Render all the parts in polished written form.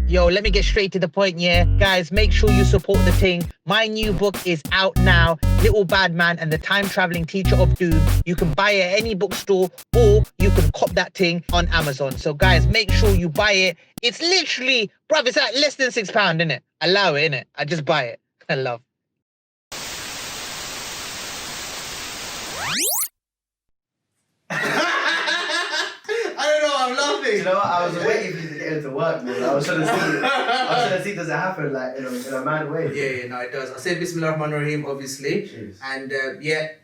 Yo, let me get straight to the point, yeah. Guys, make sure you support the thing. My new book is out now, Little Bad Man and the Time Traveling Teacher of Doom. You can buy it at any bookstore or you can cop that thing on Amazon. So guys, make sure you buy it. It's literally, bruv, it's like less than £6, innit? Allow it, innit? I just buy it. I love. I don't know, I'm laughing. You know what? I was waiting for you to get into work, man. I was trying to see, does it happen like in a mad way? Yeah, no, it does. I said Bismillah Rahman Rahim, obviously. Jeez. And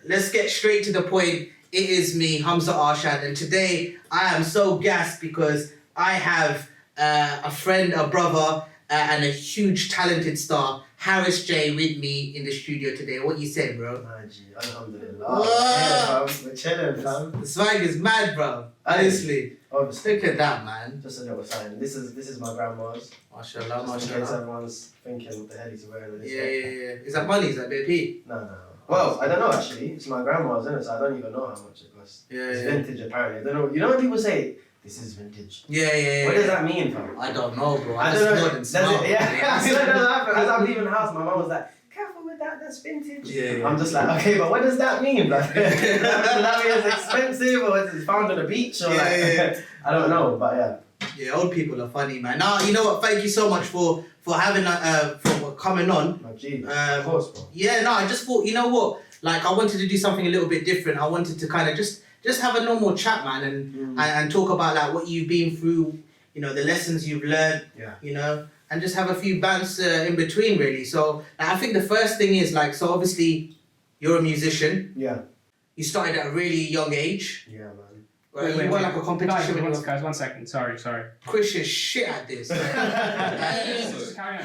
let's get straight to the point. It is me, Humza Arshad, and today I am so gassed because I have a friend, a brother, and a huge talented star, Harris J, with me in the studio today. What you said, bro? Alhamdulillah. Whoa. Yeah, fam. We're chilling, fam. The swag is mad, bro. Honestly. Obviously. Look at that, man. Just a little sign. This is my grandma's. MashaAllah, Just in case mashallah. everyone's thinking what the hell he's wearing. This Yeah. Is that money? Is that BP? No. Well, I don't know actually. It's my grandma's, isn't it? So I don't even know how much it costs. It's vintage apparently. I don't know. You know when people say this is vintage? Yeah. What does that mean, fam? I don't know, bro. I don't know. Does it? Yeah. As I'm leaving the house, my mum was like, "Careful with that. That's vintage." Yeah. I'm just like, okay, but what does that mean? Like, does that mean it's expensive or it's found on the beach or like? I don't know, but yeah. Yeah, old people are funny, man. Nah, you know what? Thank you so much for having for coming on. My G, of course, bro. Yeah, no, I just thought, you know what? Like, I wanted to do something a little bit different. I wanted to kind of just have a normal chat, man, and talk about like what you've been through, you know, the lessons you've learned, you know, and just have a few bands in between, really. So like, I think the first thing is like, so obviously you're a musician. Yeah. You started at a really young age. Yeah, man. Right? You won like a competition. Guys, 1 second. Sorry. Chris is shit at this. Just carry on.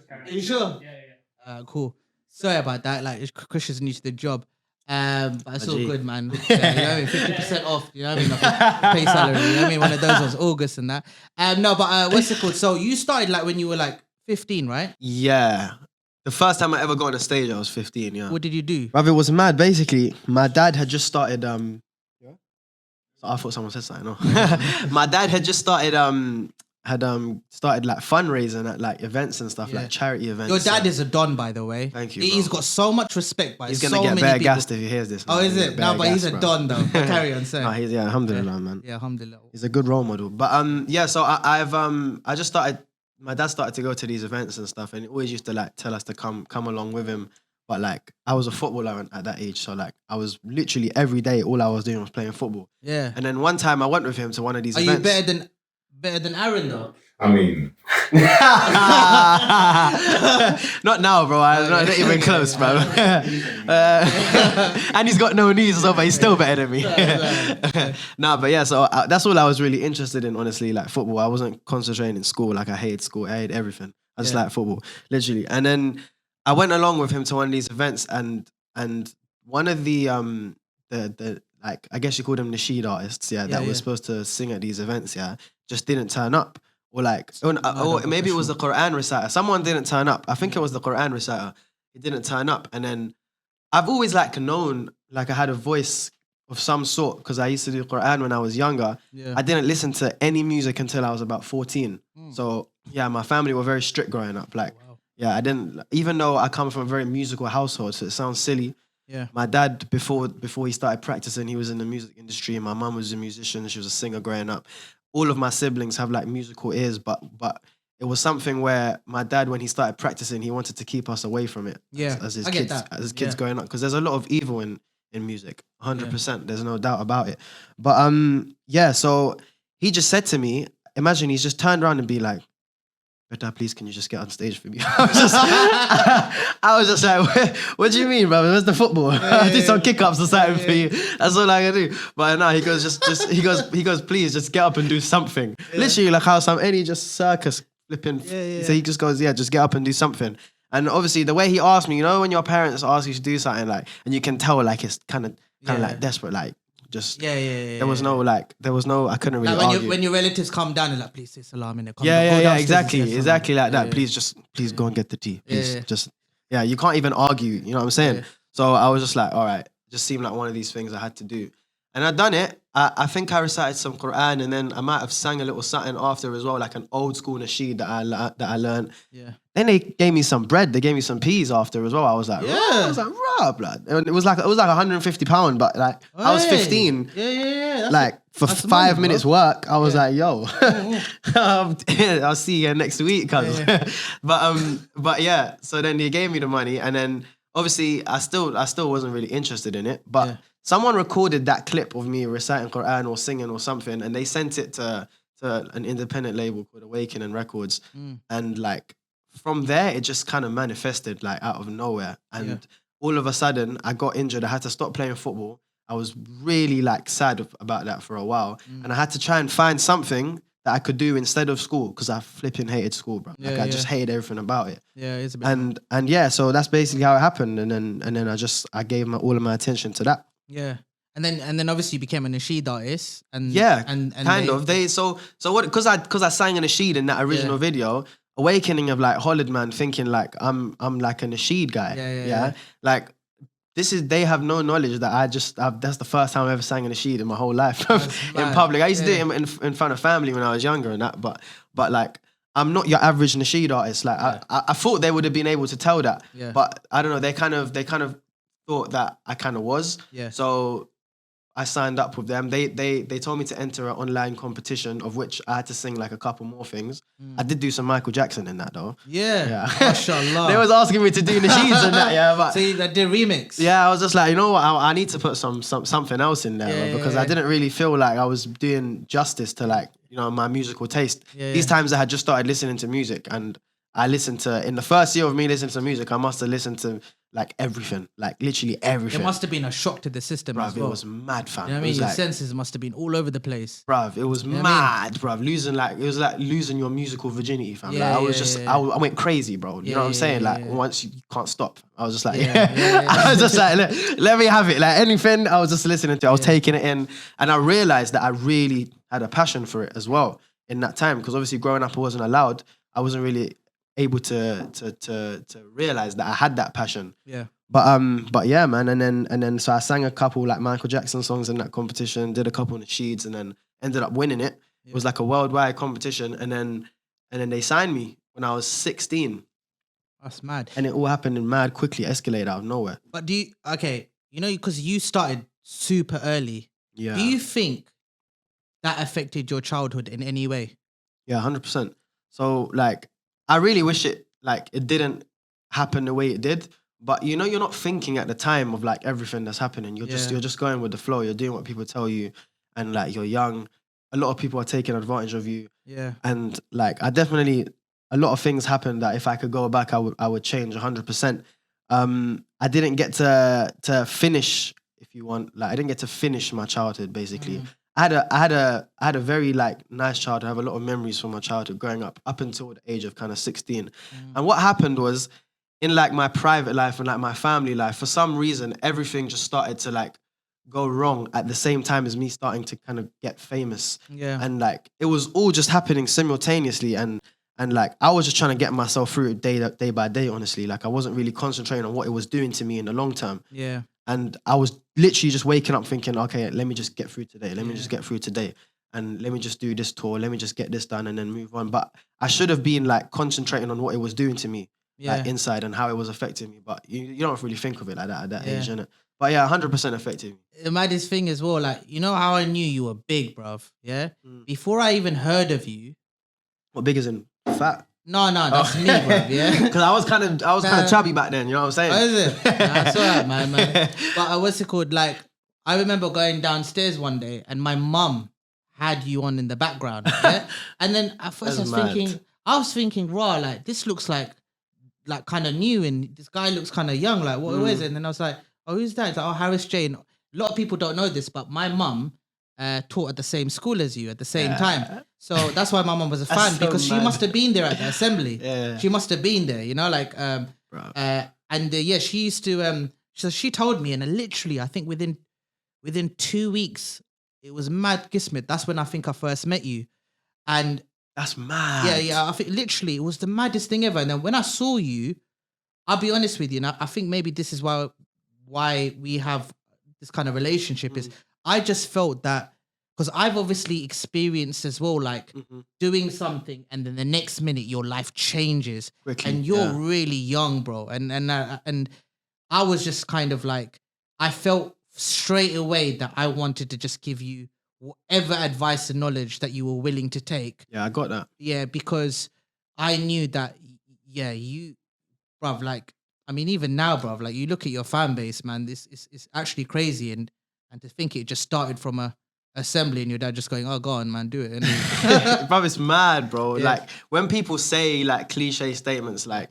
Are you sure? Yeah. Cool. Sorry about that. Like, Chris is new to the job. But it's all Gee. good, man. Yeah, you know what I mean? 50% off. You know what I mean? Like pay salary. You know what I mean? One of those was August and that. No, but what's it called? So you started like when you were like 15, right? Yeah. The first time I ever got on a stage, I was 15, yeah. What did you do? Bruv, it was mad. Basically, my dad had just started... I thought someone said something, no. My dad had just started started like fundraising at like events and stuff, like charity events. Your dad is a don, by the way. Thank you, He's bro. got so much respect by He's so gonna get many bare people. gassed if he hears this. Oh, man. is He'll it? get No, bare but he's gassed, a bro. don though. Carry on, sir. No, he's alhamdulillah, man. Yeah, alhamdulillah. He's a good role model. But yeah, so I just started. My dad started to go to these events and stuff, and he always used to like tell us to come along with him. But like, I was a footballer at that age, so like, I was literally every day, all I was doing was playing football. Yeah. And then one time I went with him to one of these Are events. you better than Aaron though? I mean, Not now, bro. I'm not even close, bro. And he's got no knees, so but he's still better than me. Nah, but yeah, so that's all I was really interested in, honestly, like football. I wasn't concentrating in school. Like I hated school. I hated everything. I just like football, literally. And then I went along with him to one of these events, and one of the like, I guess you call them nasheed artists, that were supposed to sing at these events, just didn't turn up. Or like, or maybe it was the Quran reciter. Someone didn't turn up. I think it was the Quran reciter. He didn't turn up. And then I've always like known, like I had a voice of some sort because I used to do Quran when I was younger. Yeah. I didn't listen to any music until I was about 14. So yeah, my family were very strict growing up. Like, yeah, I didn't, even though I come from a very musical household, so it sounds silly. Yeah. My dad, before he started practicing, he was in the music industry. My mum was a musician. She was a singer growing up. All of my siblings have like musical ears, but it was something where my dad, when he started practicing, he wanted to keep us away from it. Yeah, as his I get kids, that. as his kids growing up, because there's a lot of evil in music, 100%. There's no doubt about it. But yeah, so he just said to me, imagine he's just turned around and be like, "Beta, please, can you just get on stage for me?" I was just like, "What do you mean, brother? Where's the football? I did some kick-ups or something for you. That's all I can do." But no, he goes, he goes, "Please, just get up and do something." Literally, like how any just circus flipping. So he just goes, "Yeah, just get up and do something." And obviously, the way he asked me, you know, when your parents ask you to do something, like, and you can tell, like, it's kind of like desperate, like. Just there was no I couldn't really like argue. when your relatives come down and like, please say salam in the exactly like that. Please go and get the tea. Please, you can't even argue. You know what I'm saying? So I was just like, all right, just seemed like one of these things I had to do. And I done it. I think I recited some Quran, and then I might have sang a little something after as well, like an old school nasheed that I learned. Yeah. Then they gave me some bread. They gave me some peas after as well. I was like, Yeah. I was like, raw blood. And it was like £150, but like I was 15. Yeah. Like for that's 5 money, bro. minutes work, I was Yeah. like, yo, I'll see you next week, cuz. But yeah, so then they gave me the money, and then obviously I still wasn't really interested in it. But Yeah. someone recorded that clip of me reciting Quran or singing or something, and they sent it to an independent label called Awakening Records. And like from there, it just kind of manifested like out of nowhere. And all of a sudden, I got injured. I had to stop playing football. I was really like sad about that for a while. And I had to try and find something that I could do instead of school, because I flipping hated school, bro. Like I just hated everything about it. Yeah, it's a bit. And yeah, so that's basically how it happened. And then I gave all of my attention to that. Yeah. And then obviously you became a nasheed artist, and Yeah, and kind of. So what? Because I sang a nasheed in that original video. Awakening of like Holland man thinking like I'm like a nasheed guy. Yeah. Like they have no knowledge that that's the first time I ever sang a nasheed in my whole life in public. I used to do it in front of family when I was younger and that, but like I'm not your average nasheed artist. Like I thought they would have been able to tell that, but I don't know. They kind of thought that I kind of was. Yeah. So I signed up with them. They told me to enter an online competition, of which I had to sing like a couple more things. I did do some Michael Jackson in that though. Yeah. Mashallah. They was asking me to do nasheeds and that, but so you did remix. yeah, I was just like, you know what, I need to put something else in there because I didn't really feel like I was doing justice to like, you know, my musical taste. These times I had just started listening to music, and I listened to, in the first year of me listening to music, I must have listened to like everything, like literally everything. It must have been a shock to the system as well. It was mad, fam. You know what I mean? Your senses must have been all over the place. Bruv, it was mad, bruv. It was like losing your musical virginity, fam. Yeah, I went crazy, bro. You know what I'm saying? Once you can't stop. I was just like, I was just like, let me have it. Like anything, I was just listening to it. I was taking it in. And I realized that I really had a passion for it as well in that time. Because obviously growing up, I wasn't allowed. I wasn't really able to realize that I had that passion. Yeah. But yeah, man, and then so I sang a couple like Michael Jackson songs in that competition, did a couple nasheeds, and then ended up winning it. It was like a worldwide competition, and then they signed me when I was 16. That's mad. And it all happened in mad quickly, escalated out of nowhere. But because you started super early. Yeah. Do you think that affected your childhood in any way? Yeah, 100%. So like, I really wish it didn't happen the way it did. But you know, you're not thinking at the time of like everything that's happening. You're just going with the flow. You're doing what people tell you, and like you're young. A lot of people are taking advantage of you. Yeah. And like a lot of things happened that if I could go back, I would change 100%. I didn't get to finish, if you want, like I didn't get to finish my childhood basically. I had a very like nice childhood. I have a lot of memories from my childhood growing up until the age of kind of 16. And what happened was, in like my private life and like my family life, for some reason, everything just started to like go wrong at the same time as me starting to kind of get famous. Yeah. And like, it was all just happening simultaneously. And like, I was just trying to get myself through it day by day, honestly. Like I wasn't really concentrating on what it was doing to me in the long term. Yeah. And I was literally just waking up thinking, okay, let me just get through today. Let me just get through today. And let me just do this tour. Let me just get this done and then move on. But I should have been like concentrating on what it was doing to me. Like inside and how it was affecting me, but you don't really think of it like that at that age, innit? But yeah, 100% affected me. The maddest thing as well, like, you know how I knew you were big, bruv? Yeah? Before I even heard of you. What, big as in fat? No, that's me, bruv, yeah? Because I was kind of chubby back then, you know what I'm saying? Oh, is it? That's all right, man. But what's it called? Like, I remember going downstairs one day and my mum had you on in the background, yeah? And then at first I was thinking, raw, like, this looks like kind of new, and this guy looks kind of young, like what is it? And then I was like, oh, who's that? It's like, oh, Harris Jane. A lot of people don't know this, but my mum taught at the same school as you at the same time. So that's why my mum was a fan, because she must have been there at the assembly. She must have been there, you know, like she used to so she told me, and literally I think within 2 weeks it was mad Gismet. That's when I think I first met you. And that's mad. Yeah. I think literally it was the maddest thing ever. And then when I saw you, I'll be honest with you, and I think maybe this is why we have this kind of relationship is I just felt that because I've obviously experienced as well, like doing something and then the next minute your life changes Quickly, and you're yeah. really young, bro. And I was just kind of like, I felt straight away that I wanted to just give you whatever advice and knowledge that you were willing to take. Yeah, I got that. Yeah, because I knew that, yeah, you, bruv, like, I mean, even now, bruv, like, you look at your fan base, man, this is actually crazy. And to think it just started from a assembly and your dad just going, oh, go on, man, do it. And Bro, it's mad, bro. Yeah. Like, when people say, like, cliche statements, like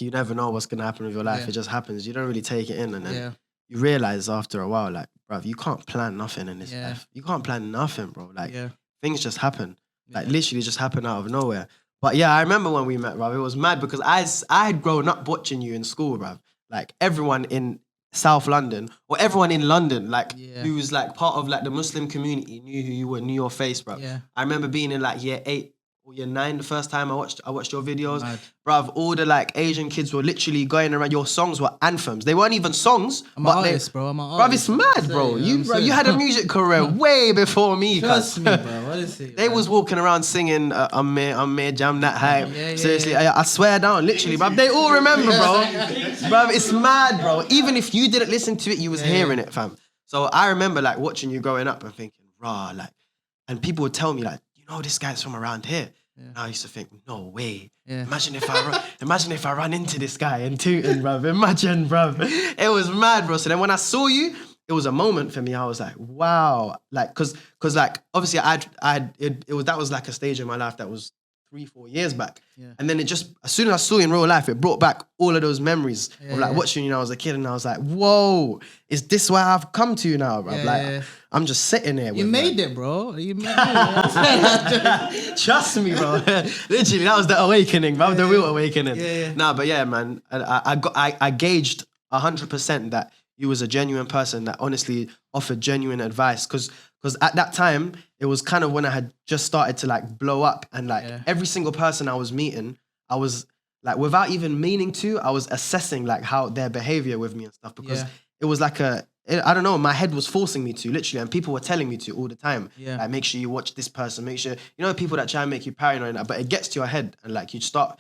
you never know what's going to happen with your life. Yeah. It just happens. You don't really take it in. And then yeah, you realize after a while, like, bro, you can't plan nothing in this Yeah. life. You can't plan nothing, bro. Like, yeah, things just happen. Like, Yeah. literally just happen out of nowhere. But yeah, I remember when we met, bro. It was mad because I had grown up watching you in school, bro. Like, everyone in South London or everyone in London, like, Yeah. who was like part of like the Muslim community, knew who you were, knew your face, bro. Yeah. I remember being in like year 8 or year 9 the first time I watched your videos. Mad. Bruv, all the like Asian kids were literally going around. Your songs were anthems. They weren't even songs. I'm but an they, artist, bro. I'm an bruv, artist. it's mad, bro. You had a music career way before me. Trust cuz. me, bro. Honestly, They man. was walking around singing I'm me, jam that hype. Yeah, Seriously, yeah. I swear down, literally, bruv. They all remember, bro. Bruv, it's mad, bro. Even if you didn't listen to it, you was hearing it, fam. So I remember like watching you growing up and thinking, rah, like, and people would tell me like, you know, this guy's from around here. And I used to think, no way. Yeah. Imagine if I run into this guy in Tooting, bruv. Imagine, bruv. It was mad, bro. So then when I saw you, it was a moment for me. I was like, wow. Like, cause like, obviously that was like a stage in my life that was 3-4 years back. Yeah. And then it just, as soon as I saw you in real life, it brought back all of those memories of like yeah. watching you when I was a kid. And I was like, whoa, is this where I've come to now, bruv? Yeah, like, yeah. I'm just sitting there. You with, made it, bro. You made it. Trust me, bro. Literally, that was the awakening, bro. The real awakening. Yeah. Nah, but yeah, man. I gauged 100% that you was a genuine person that honestly offered genuine advice. Because at that time, it was kind of when I had just started to like blow up, and like every single person I was meeting, I was like, without even meaning to, I was assessing like how their behavior with me and stuff, because it was like I don't know, my head was forcing me to, literally, and people were telling me to all the time. Yeah. Like, make sure you watch this person, make sure, you know, people that try and make you paranoid, but it gets to your head, and like you start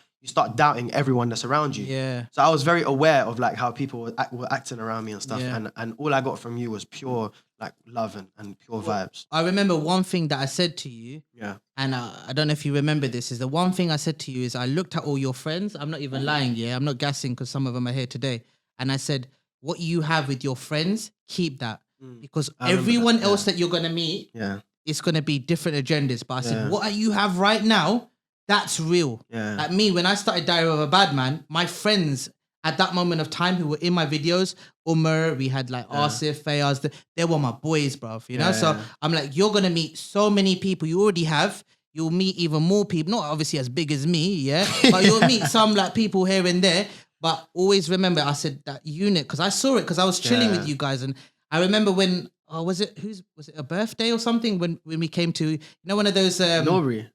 doubting everyone that's around you. Yeah. So I was very aware of like how people were acting around me and stuff, Yeah. and all I got from you was pure like love and pure vibes. I remember one thing that I said to you, Yeah. and I don't know if you remember this, is the one thing I said to you is I looked at all your friends. I'm not even lying, yeah. I'm not gassing because some of them are here today. And I said, what you have with your friends, keep that. Because I remember everyone that, else that you're going to meet, Yeah. it's going to be different agendas. But I said, Yeah. what you have right now, that's real. Yeah. Like me, when I started Diary of a Bad Man, my friends at that moment of time who were in my videos, Umar, we had like Asif, Fayaz, they were my boys, bruv, you know? Yeah, So yeah. I'm like, you're going to meet so many people you already have. You'll meet even more people, not obviously as big as me, yeah? But you'll meet some like people here and there. But always remember, I said that unit, because I saw it, because I was chilling with you guys. And I remember when, was it a birthday or something? When we came to, you know, one of those... Norbury.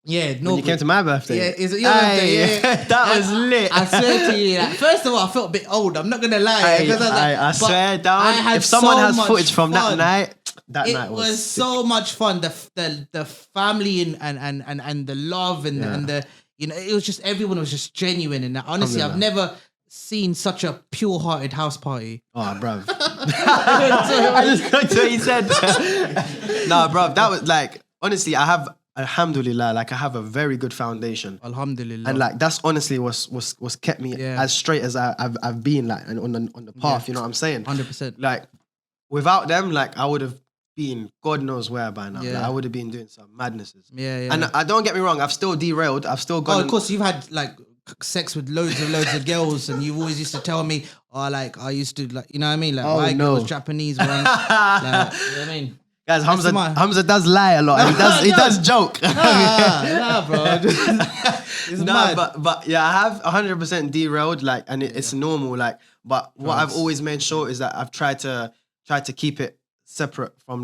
Yeah, When no. you came to my birthday. Yeah, is it your birthday? Yeah. That was lit. I swear to you, like, first of all, I felt a bit old. I'm not gonna lie. Because I was like, I but swear down. I had If someone so has much footage from fun. that night, that It night was sick. so much fun. The family and the love and the, you know, it was just, everyone was just genuine. And honestly, I've never seen such a pure-hearted house party. Oh, bruv. I just got to what he said. Nah, bruv, that was like, honestly, I have, alhamdulillah, like I have a very good foundation. Alhamdulillah. And like, that's honestly was kept me as straight as I've been, like, and on the path, you know what I'm saying? 100%. Like, without them, like, I would have been God knows where by now. Yeah. Like, I would have been doing some madnesses. Yeah. And I don't get me wrong, I've still derailed. I've still gone. Oh, of course, you've had like sex with loads of girls, and you've always used to tell me, oh, like I used to, like, you know what I mean, like white girls, Japanese ones, like, you know what I mean. Guys, That's Humza does lie a lot. He does joke. Nah, bro. It's No, mad. but yeah, I have 100% derailed, like, and it's normal, like. But what I've always made sure is that I've tried to keep it separate from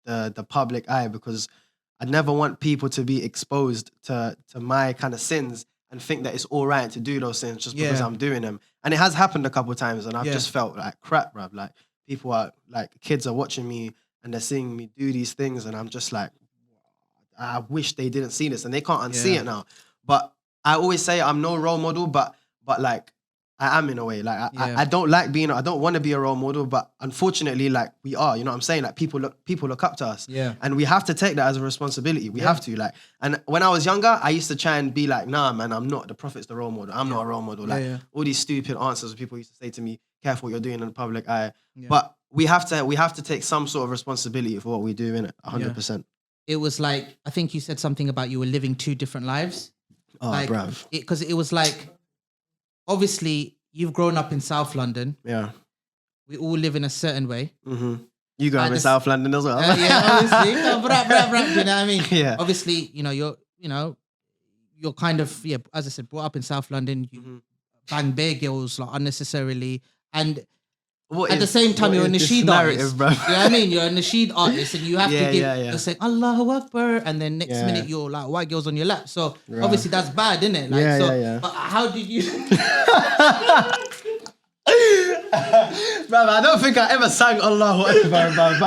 the public eye, because I never want people to be exposed to my kind of sins and think that it's all right to do those sins just because I'm doing them. And it has happened a couple of times, and I've just felt like crap, bruv. Like, people are like kids are watching me and they're seeing me do these things, and I'm just like, I wish they didn't see this, and they can't unsee it now. But I always say I'm no role model, but like I am in a way. Like I don't like being, I don't want to be a role model, but unfortunately, like we are. You know what I'm saying? Like people look up to us, and we have to take that as a responsibility. We have to, like. And when I was younger, I used to try and be like, nah, man, I'm not. The Prophet's the role model. I'm not a role model. Like all these stupid answers people used to say to me, careful what you're doing in the public eye. But we have to take some sort of responsibility for what we do, innit? 100%. It was like, I think you said something about you were living 2 different lives. Oh, like, bruv. Because it was like, obviously, you've grown up in South London. Yeah. We all live in a certain way. Mm-hmm. You grew up in South London as well. Obviously. Do you know what I mean? Yeah. Obviously, you're kind of, as I said, brought up in South London. You bang bare girls like unnecessarily. And at the same time, you're a Nasheed artist. Bro? You know what I mean? You're a Nasheed artist, and you have to give, you're saying Allahu Akbar, and then next minute you're like white girls on your lap. So obviously that's bad, isn't it? Like, But how did you? Bro, I don't think I ever sang Allahu Akbar, bro.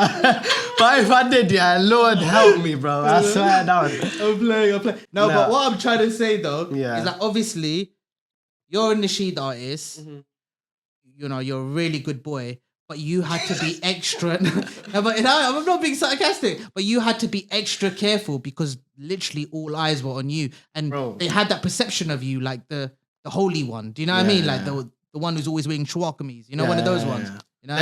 But if I did, Lord help me, bro. I swear down. I'm playing. No, but what I'm trying to say though is that obviously you're a Nasheed artist. You're a really good boy, but you had to be extra. No, but I'm not being sarcastic, but you had to be extra careful because literally all eyes were on you, and they had that perception of you like the holy one. Do you know what I mean? Like the one who's always wearing shawakamis. One of those ones. You know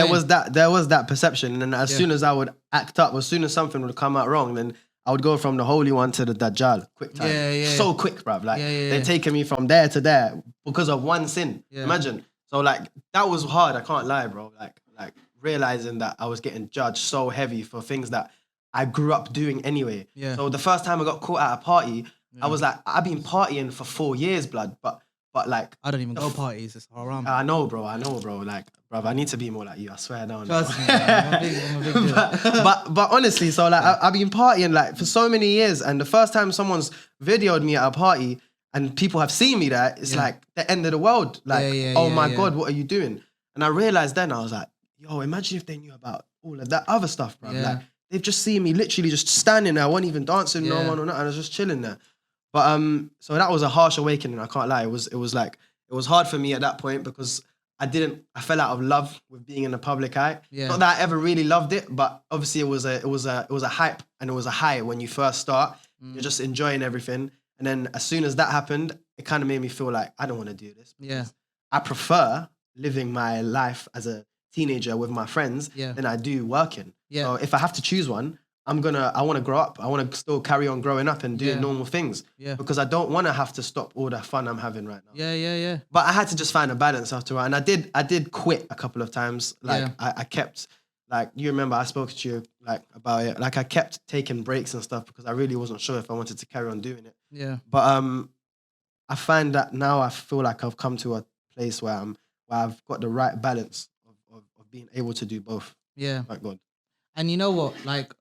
there was that perception, and as soon as I would act up, as soon as something would come out wrong, then I would go from the holy one to the Dajjal. Quick time. So quick, bruv. Like they're taking me from there to there because of one sin. Imagine. So like that was hard. I can't lie, bro. Like realizing that I was getting judged so heavy for things that I grew up doing anyway. So the first time I got caught at a party, I was like, I've been partying for 4 years, blood. But like I don't even go parties. It's haram. I know, bro. Like, bro, I need to be more like you. I swear down. Trust me, I'm a big deal. but honestly, so like I've been partying like for so many years, and the first time someone's videoed me at a party and people have seen me there, it's like the end of the world. Like, oh my God, what are you doing? And I realized then, I was like, yo, imagine if they knew about all of that other stuff, bro. Like, they've just seen me literally just standing there. I wasn't even dancing, no one or nothing. I was just chilling there. But so that was a harsh awakening. I can't lie. It was hard for me at that point because I fell out of love with being in the public eye. Not that I ever really loved it, but obviously it was a hype and it was a high when you first start. You're just enjoying everything. And then as soon as that happened, it kind of made me feel like I don't want to do this. I prefer living my life as a teenager with my friends than I do working. So if I have to choose one, I want to grow up. I want to still carry on growing up and doing normal things. Because I don't want to have to stop all the fun I'm having right now. But I had to just find a balance after a while. And I did quit a couple of times. Like I kept, like, you remember I spoke to you like about it. Like I kept taking breaks and stuff because I really wasn't sure if I wanted to carry on doing it. But I find that now I feel like I've come to a place where I've got the right balance of being able to do both. Thank God. And you know what? Like,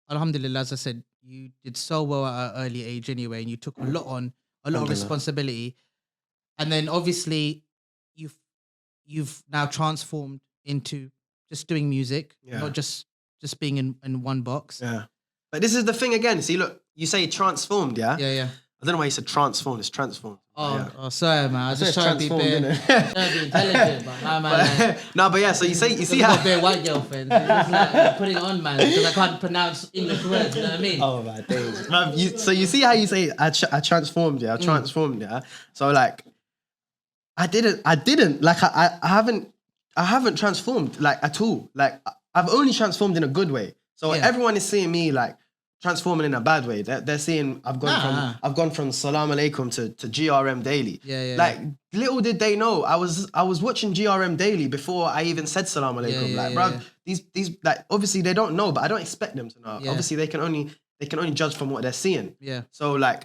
alhamdulillah, as I said, you did so well at an early age anyway, and you took a lot of responsibility. And then obviously you've now transformed into just doing music, not just being in one box. But this is the thing again. See, look, you say transformed, Yeah. I don't know why you said transformed. It's transformed. Oh, sorry, man. I was just trying to be intelligent, but my man. No, but yeah. So you see how bare white girlfriend. It's like putting it on, man, because I can't pronounce English words. You know what I mean? Oh my days. So you see how you say I transformed, I transformed, So like, I didn't like I haven't transformed like at all. Like I've only transformed in a good way. So everyone is seeing me like transforming in a bad way. They're seeing I've gone from Salam Alaikum to GRM Daily. Like little did they know I was watching GRM Daily before I even said Salam Alaikum. Bro, these like obviously they don't know, but I don't expect them to know. Obviously they can only judge from what they're seeing. So like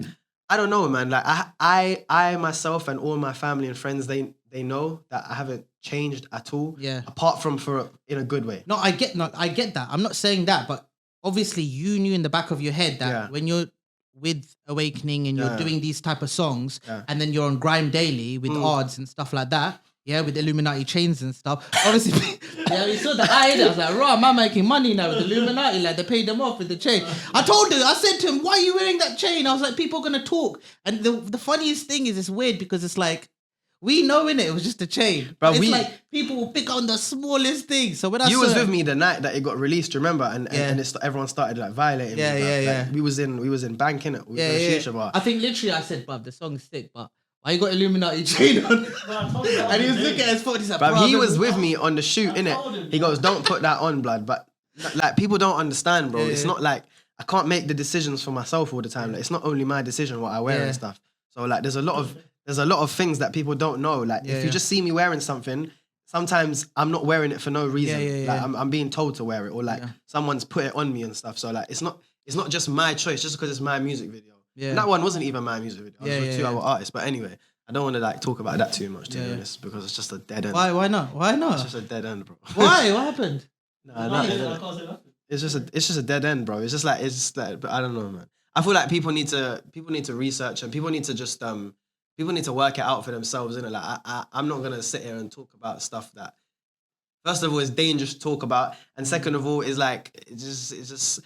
I don't know, man. Like I myself and all my family and friends, they know that I haven't changed at all. Apart from in a good way. I get that. I'm not saying that, but obviously you knew in the back of your head that when you're with Awakening and you're doing these type of songs and then you're on Grime Daily with odds and stuff like that, yeah, with Illuminati chains and stuff. Obviously, yeah, you saw the eye in it. I was like, raw, man making money now with Illuminati. Like, they paid them off with the chain. I said to him, why are you wearing that chain? I was like, people are going to talk. And the funniest thing is, it's weird because it's like, we know in it was just a chain. But it's like people will pick on the smallest thing. So when I was with me the night that it got released, remember? And everyone started like violating me. Yeah. Like, we was in bank, innit? We was in I think literally I said, bruv, the song's sick, but why you got Illuminati chain on? And he was looking at his phone, he's like, bruv, he was with me on the shoot, innit? He goes, don't put that on, blood. But like, people don't understand, bro. It's not like, I can't make the decisions for myself all the time. Like, it's not only my decision what I wear and stuff. So like, there's a lot of things that people don't know. Like, if you just see me wearing something, sometimes I'm not wearing it for no reason. Like, I'm being told to wear it, or like someone's put it on me and stuff. So like, it's not just my choice just because it's my music video. And that one wasn't even my music video. I was with 2 other artists. But anyway, I don't want to like talk about that too much, to be honest, because it's just a dead end. Why not? It's just a dead end, bro. Why? What happened? It's just a dead end, bro. It's just like, but I don't know, man. I feel like people need to research, and people need to just people need to work it out for themselves, innit? Like, I'm not gonna sit here and talk about stuff that, first of all, is dangerous to talk about, and second of all, is like, it's just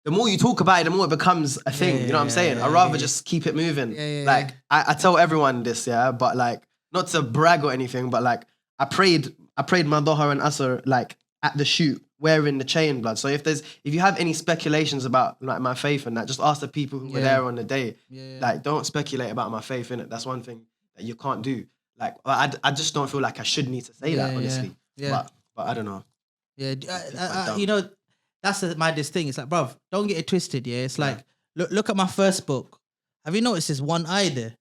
the more you talk about it, the more it becomes a thing. You know what I'm saying? I'd rather just keep it moving. Like, I tell everyone this, but like, not to brag or anything, but like, I prayed Madoha and Asr like at the shoot wearing the chain, blood. So if you have any speculations about like my faith and that, just ask the people who were there on the day. Like, don't speculate about my faith, innit? That's one thing that you can't do. Like, I just don't feel like I should need to say that, honestly. But I don't know. You know, that's the maddest thing. It's like, bruv, don't get it twisted, it's like, look at my first book. Have you noticed there's one eye there?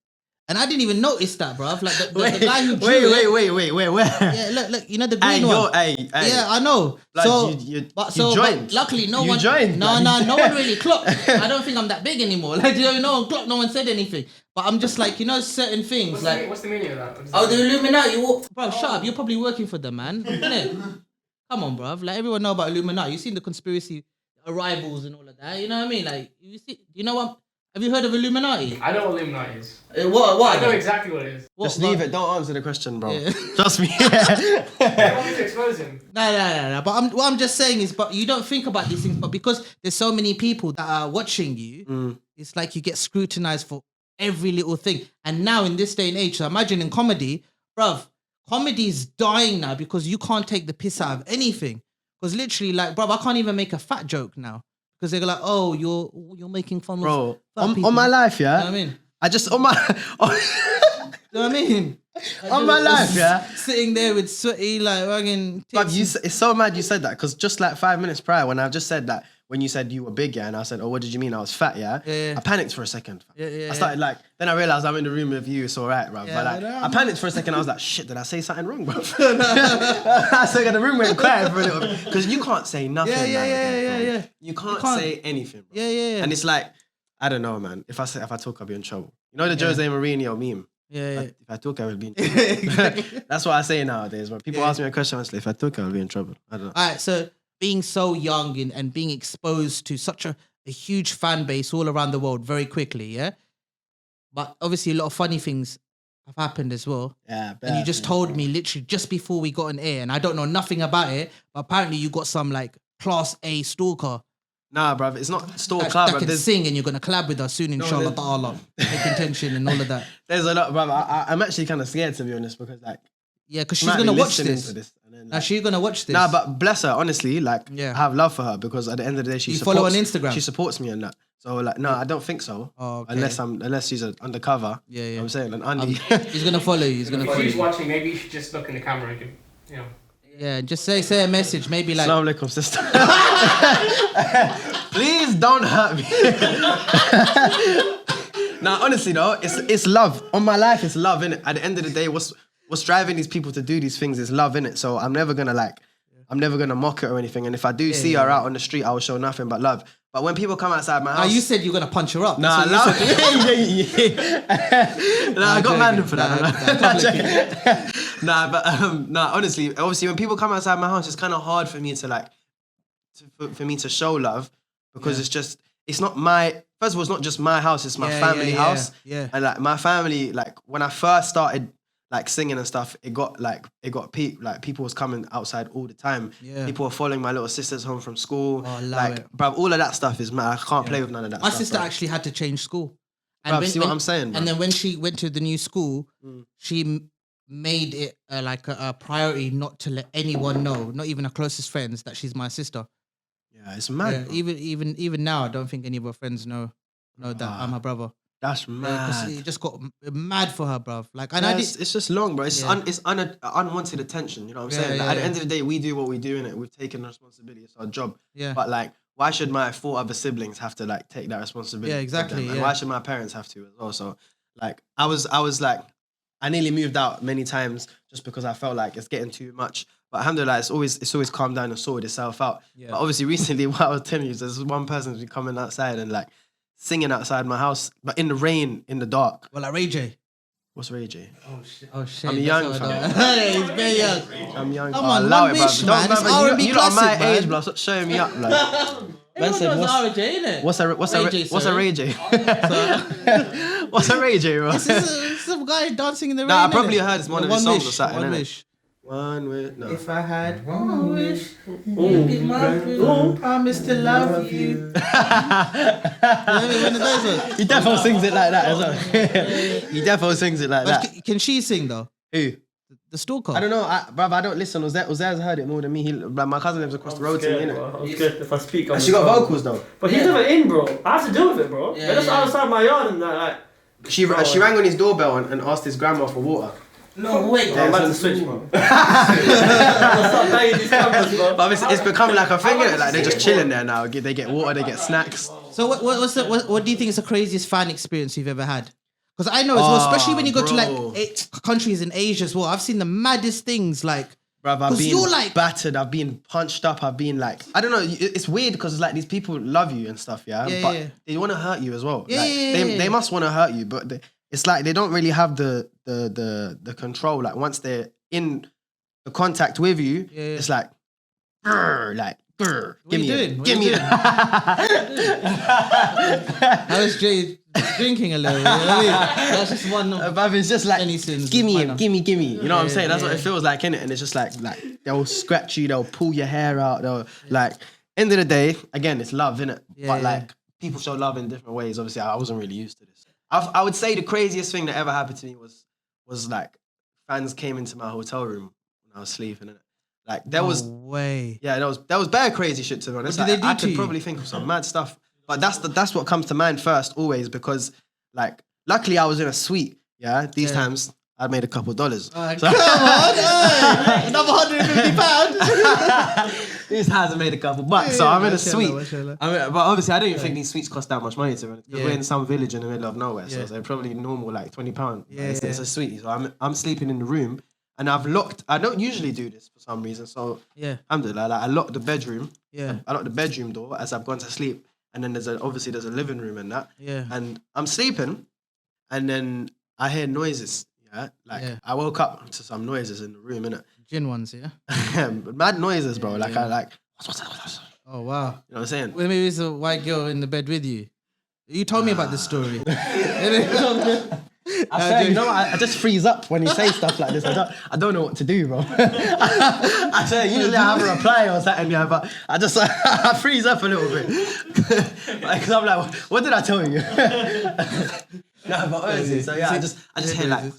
And I didn't even notice that, bruv. Like, the guy who drew wait, where? Yeah, look, you know the green one? Yeah, I know. Like, so, you but joined. Luckily, no you one... joined. No one really clocked. I don't think I'm that big anymore. Like, no one clocked, no one said anything. But I'm just like, you know, certain things, What's the meaning of that? The Illuminati. Bro, shut up. You're probably working for them, man. Innit? Come on, bruv. Like, everyone know about Illuminati. You've seen the conspiracy arrivals and all of that. You know what I mean? Like, you know what? Have you heard of Illuminati? I know what Illuminati is. What? I know exactly what it is. Just leave it. Don't answer the question, bro. Trust me. I want me to expose him. No. But what I'm just saying is, but you don't think about these things. But because there's so many people that are watching you, it's like you get scrutinized for every little thing. And now in this day and age, so imagine in comedy, bruv, comedy is dying now because you can't take the piss out of anything. Because literally, like, bruv, I can't even make a fat joke now. Because they're like, oh, you're making fun of fat people. On my life, You know what I mean? I just, on my... You know what I mean? On my life, sitting there with sweaty, like, fucking... But it's so mad you said that, because just like 5 minutes prior, when I just said that, when you said you were big, and I said, oh, what did you mean? I was fat, I panicked for a second. I started like, then I realized I'm in the room with you, it's all right, bro. But like, I panicked for a second, I was like, shit, did I say something wrong, bro? So the room went quiet for a little bit, because you can't say nothing. You can't say anything, bro. And it's like, I don't know, man. If I talk, I'll be in trouble. You know the Jose Mourinho meme? If I talk, I will be in trouble. That's what I say nowadays, bro. People ask me a question, honestly, if I talk, I will be in trouble. I don't know. All right, so being so young and being exposed to such a huge fan base all around the world very quickly, but obviously a lot of funny things have happened as well. And you just told me literally just before we got on air, and I don't know nothing about it, but apparently you got some like class A stalker. Nah, bruv, it's not stalker, that can sing, and you're gonna collab with us soon, inshallah ta'ala. Take intention and all of that. There's a lot, bruv. I'm actually kind of scared, to be honest, because like, because she's gonna watch this. She's gonna watch this. Nah, but bless her, honestly. Like, I have love for her, because at the end of the day, she follow on Instagram. She supports me and that. So like, no, I don't think so. Oh, okay. Unless she's undercover. You know what I'm saying, and Andy. He's gonna follow you. He's gonna follow you. If she's watching, maybe you should just look in the camera and you know. Yeah, just say a message, maybe like. Assalamu alaikum, sister. Please don't hurt me. Nah, honestly though, it's love. On my life, it's love, innit? At the end of the day, what's driving these people to do these things is love, innit? So I'm never gonna mock it or anything. And if I do see her out on the street, I will show nothing but love. But when people come outside my house... you said you're gonna punch her up. Nah, love. I got mad for that. Honestly, obviously, when people come outside my house, it's kind of hard for me to like, for me to show love, because it's not my... First of all, it's not just my house, it's my family house. And like my family, like when I first started like singing and stuff, it got peak. Like people was coming outside all the time. Yeah. People were following my little sisters home from school. Oh, I love like, it. bruv, all of that stuff is mad. I can't play with none of that My stuff. sister bruv. actually had to change school. Bruv, see what I'm saying, bruv? And then when she went to the new school, she made it like a priority not to let anyone know, not even her closest friends, that she's my sister. Yeah, it's mad. Yeah, even now, I don't think any of her friends know that I'm her brother. That's mad. Because it just got mad for her, bruv. Like, and Yeah, I did. it's just long, bro. It's unwanted attention. You know what I'm saying? Like, at the end of the day, we do what we do in it. We've taken responsibility. It's our job. Yeah. But like, why should my 4 other siblings have to like take that responsibility? Yeah, exactly, And yeah. why should my parents have to as well? So like, I was like, I nearly moved out many times just because I felt like it's getting too much. But alhamdulillah, it's always calmed down and sorted itself out. Yeah. But obviously, recently, what I was telling you is there's one person who's been coming outside and like singing outside my house, but in the rain, in the dark. Well, like Ray J. What's Ray J? Oh shit. I'm that's young, what I fam. don't- Yeah, he's very young. I'm young. Come Oh, on, allow one it, wish, bruv. man. Don't, It's bruv, R&B you lot are my classic, man. age, bro. Stop showing me up. Like, man Everyone said, knows what's Ray J, innit? what's a Ray J, what's a sorry. Ray J? What's a Ray J, bro? This is some guy dancing in the rain. Nah, I innit? probably heard it's one of his One songs or wish, something, One innit? wish. One with no. If I had one wish, you'd be my promise to love you. One of those ones. He definitely sings it like that as well. He definitely sings it like But that. can she sing though? Who? The stalker. I don't know, bruv. I don't listen. Uzai's heard it more than me. Like, my cousin lives across the road to me, innit? I'm scared if I speak. And she got vocals though. But he's never in, bro. I have to deal with it, bro. Yeah, They're just yeah. outside my yard and that, like. She rang on his doorbell and asked his grandma for water. No, wait. I'm about to switch, bro. I'll start banging these cameras, bro. But it's become like a thing, innit? Like they're just chilling there now. They get water, they get snacks. So what do you think is the craziest fan experience you've ever had? Because I know as well, especially when you go to bro. like countries in Asia as well. I've seen the maddest things. Like, Bruv, I've 'cause been you're like- battered, I've been punched up, I've been like, I don't know, it's weird because like these people love you and stuff, yeah? Yeah, but yeah. they want to hurt you as well. Yeah, like, yeah, they yeah. must want to hurt you, but it's like they don't really have the control. Like once they're in the contact with you, Yeah, yeah. it's like, grr, give you me doing? it, What give you me it. I was drinking a little. You know what I mean? That's just one. Bruv, it's just like, Any sins give is me fine it, now. give me. You know what I'm Yeah, saying? That's yeah. what it feels like, innit? And it's just like they'll scratch you, they'll pull your hair out, they'll like. End of the day, again, it's love, innit? Yeah, But yeah. like people show love in different ways. Obviously, I wasn't really used to this. I would say the craziest thing that ever happened to me was like fans came into my hotel room when I was sleeping, innit? Like there was. No way. Yeah, that was bad crazy shit to be honest. What did they do I to could you? probably think of some mad stuff, but that's what comes to mind first always because like luckily I was in a suite. Yeah, these Yeah. times I made a couple dollars. Come on, hey! Another £150. These times I made a couple bucks, so I'm in a mashallah, suite. mashallah. I mean, but obviously I didn't think these suites cost that much money to be honest. 'Cause Yeah. we're in some village in the middle of nowhere, so Yeah. they're probably normal like £20. Yeah, it's yeah. a suite, so I'm sleeping in the room. And I've locked. I don't usually do this for some reason. So Yeah, alhamdulillah, like I locked the bedroom. yeah, I locked the bedroom door as I've gone to sleep, and then there's a living room and that. yeah. And I'm sleeping, and then I hear noises. Yeah, like Yeah. I woke up to some noises in the room, innit? Gin ones, yeah. Mad noises, bro. Like Yeah. I like. What's that? Oh wow. You know what I'm saying? Well, maybe it's a white girl in the bed with you. You told me about this story. I swear, you know, I just freeze up when you say stuff like this. I don't know what to do, bro. I say usually I have a reply or something, yeah, but I just I freeze up a little bit because I'm like, what did I tell you? No, but honestly, so yeah, I just hear like,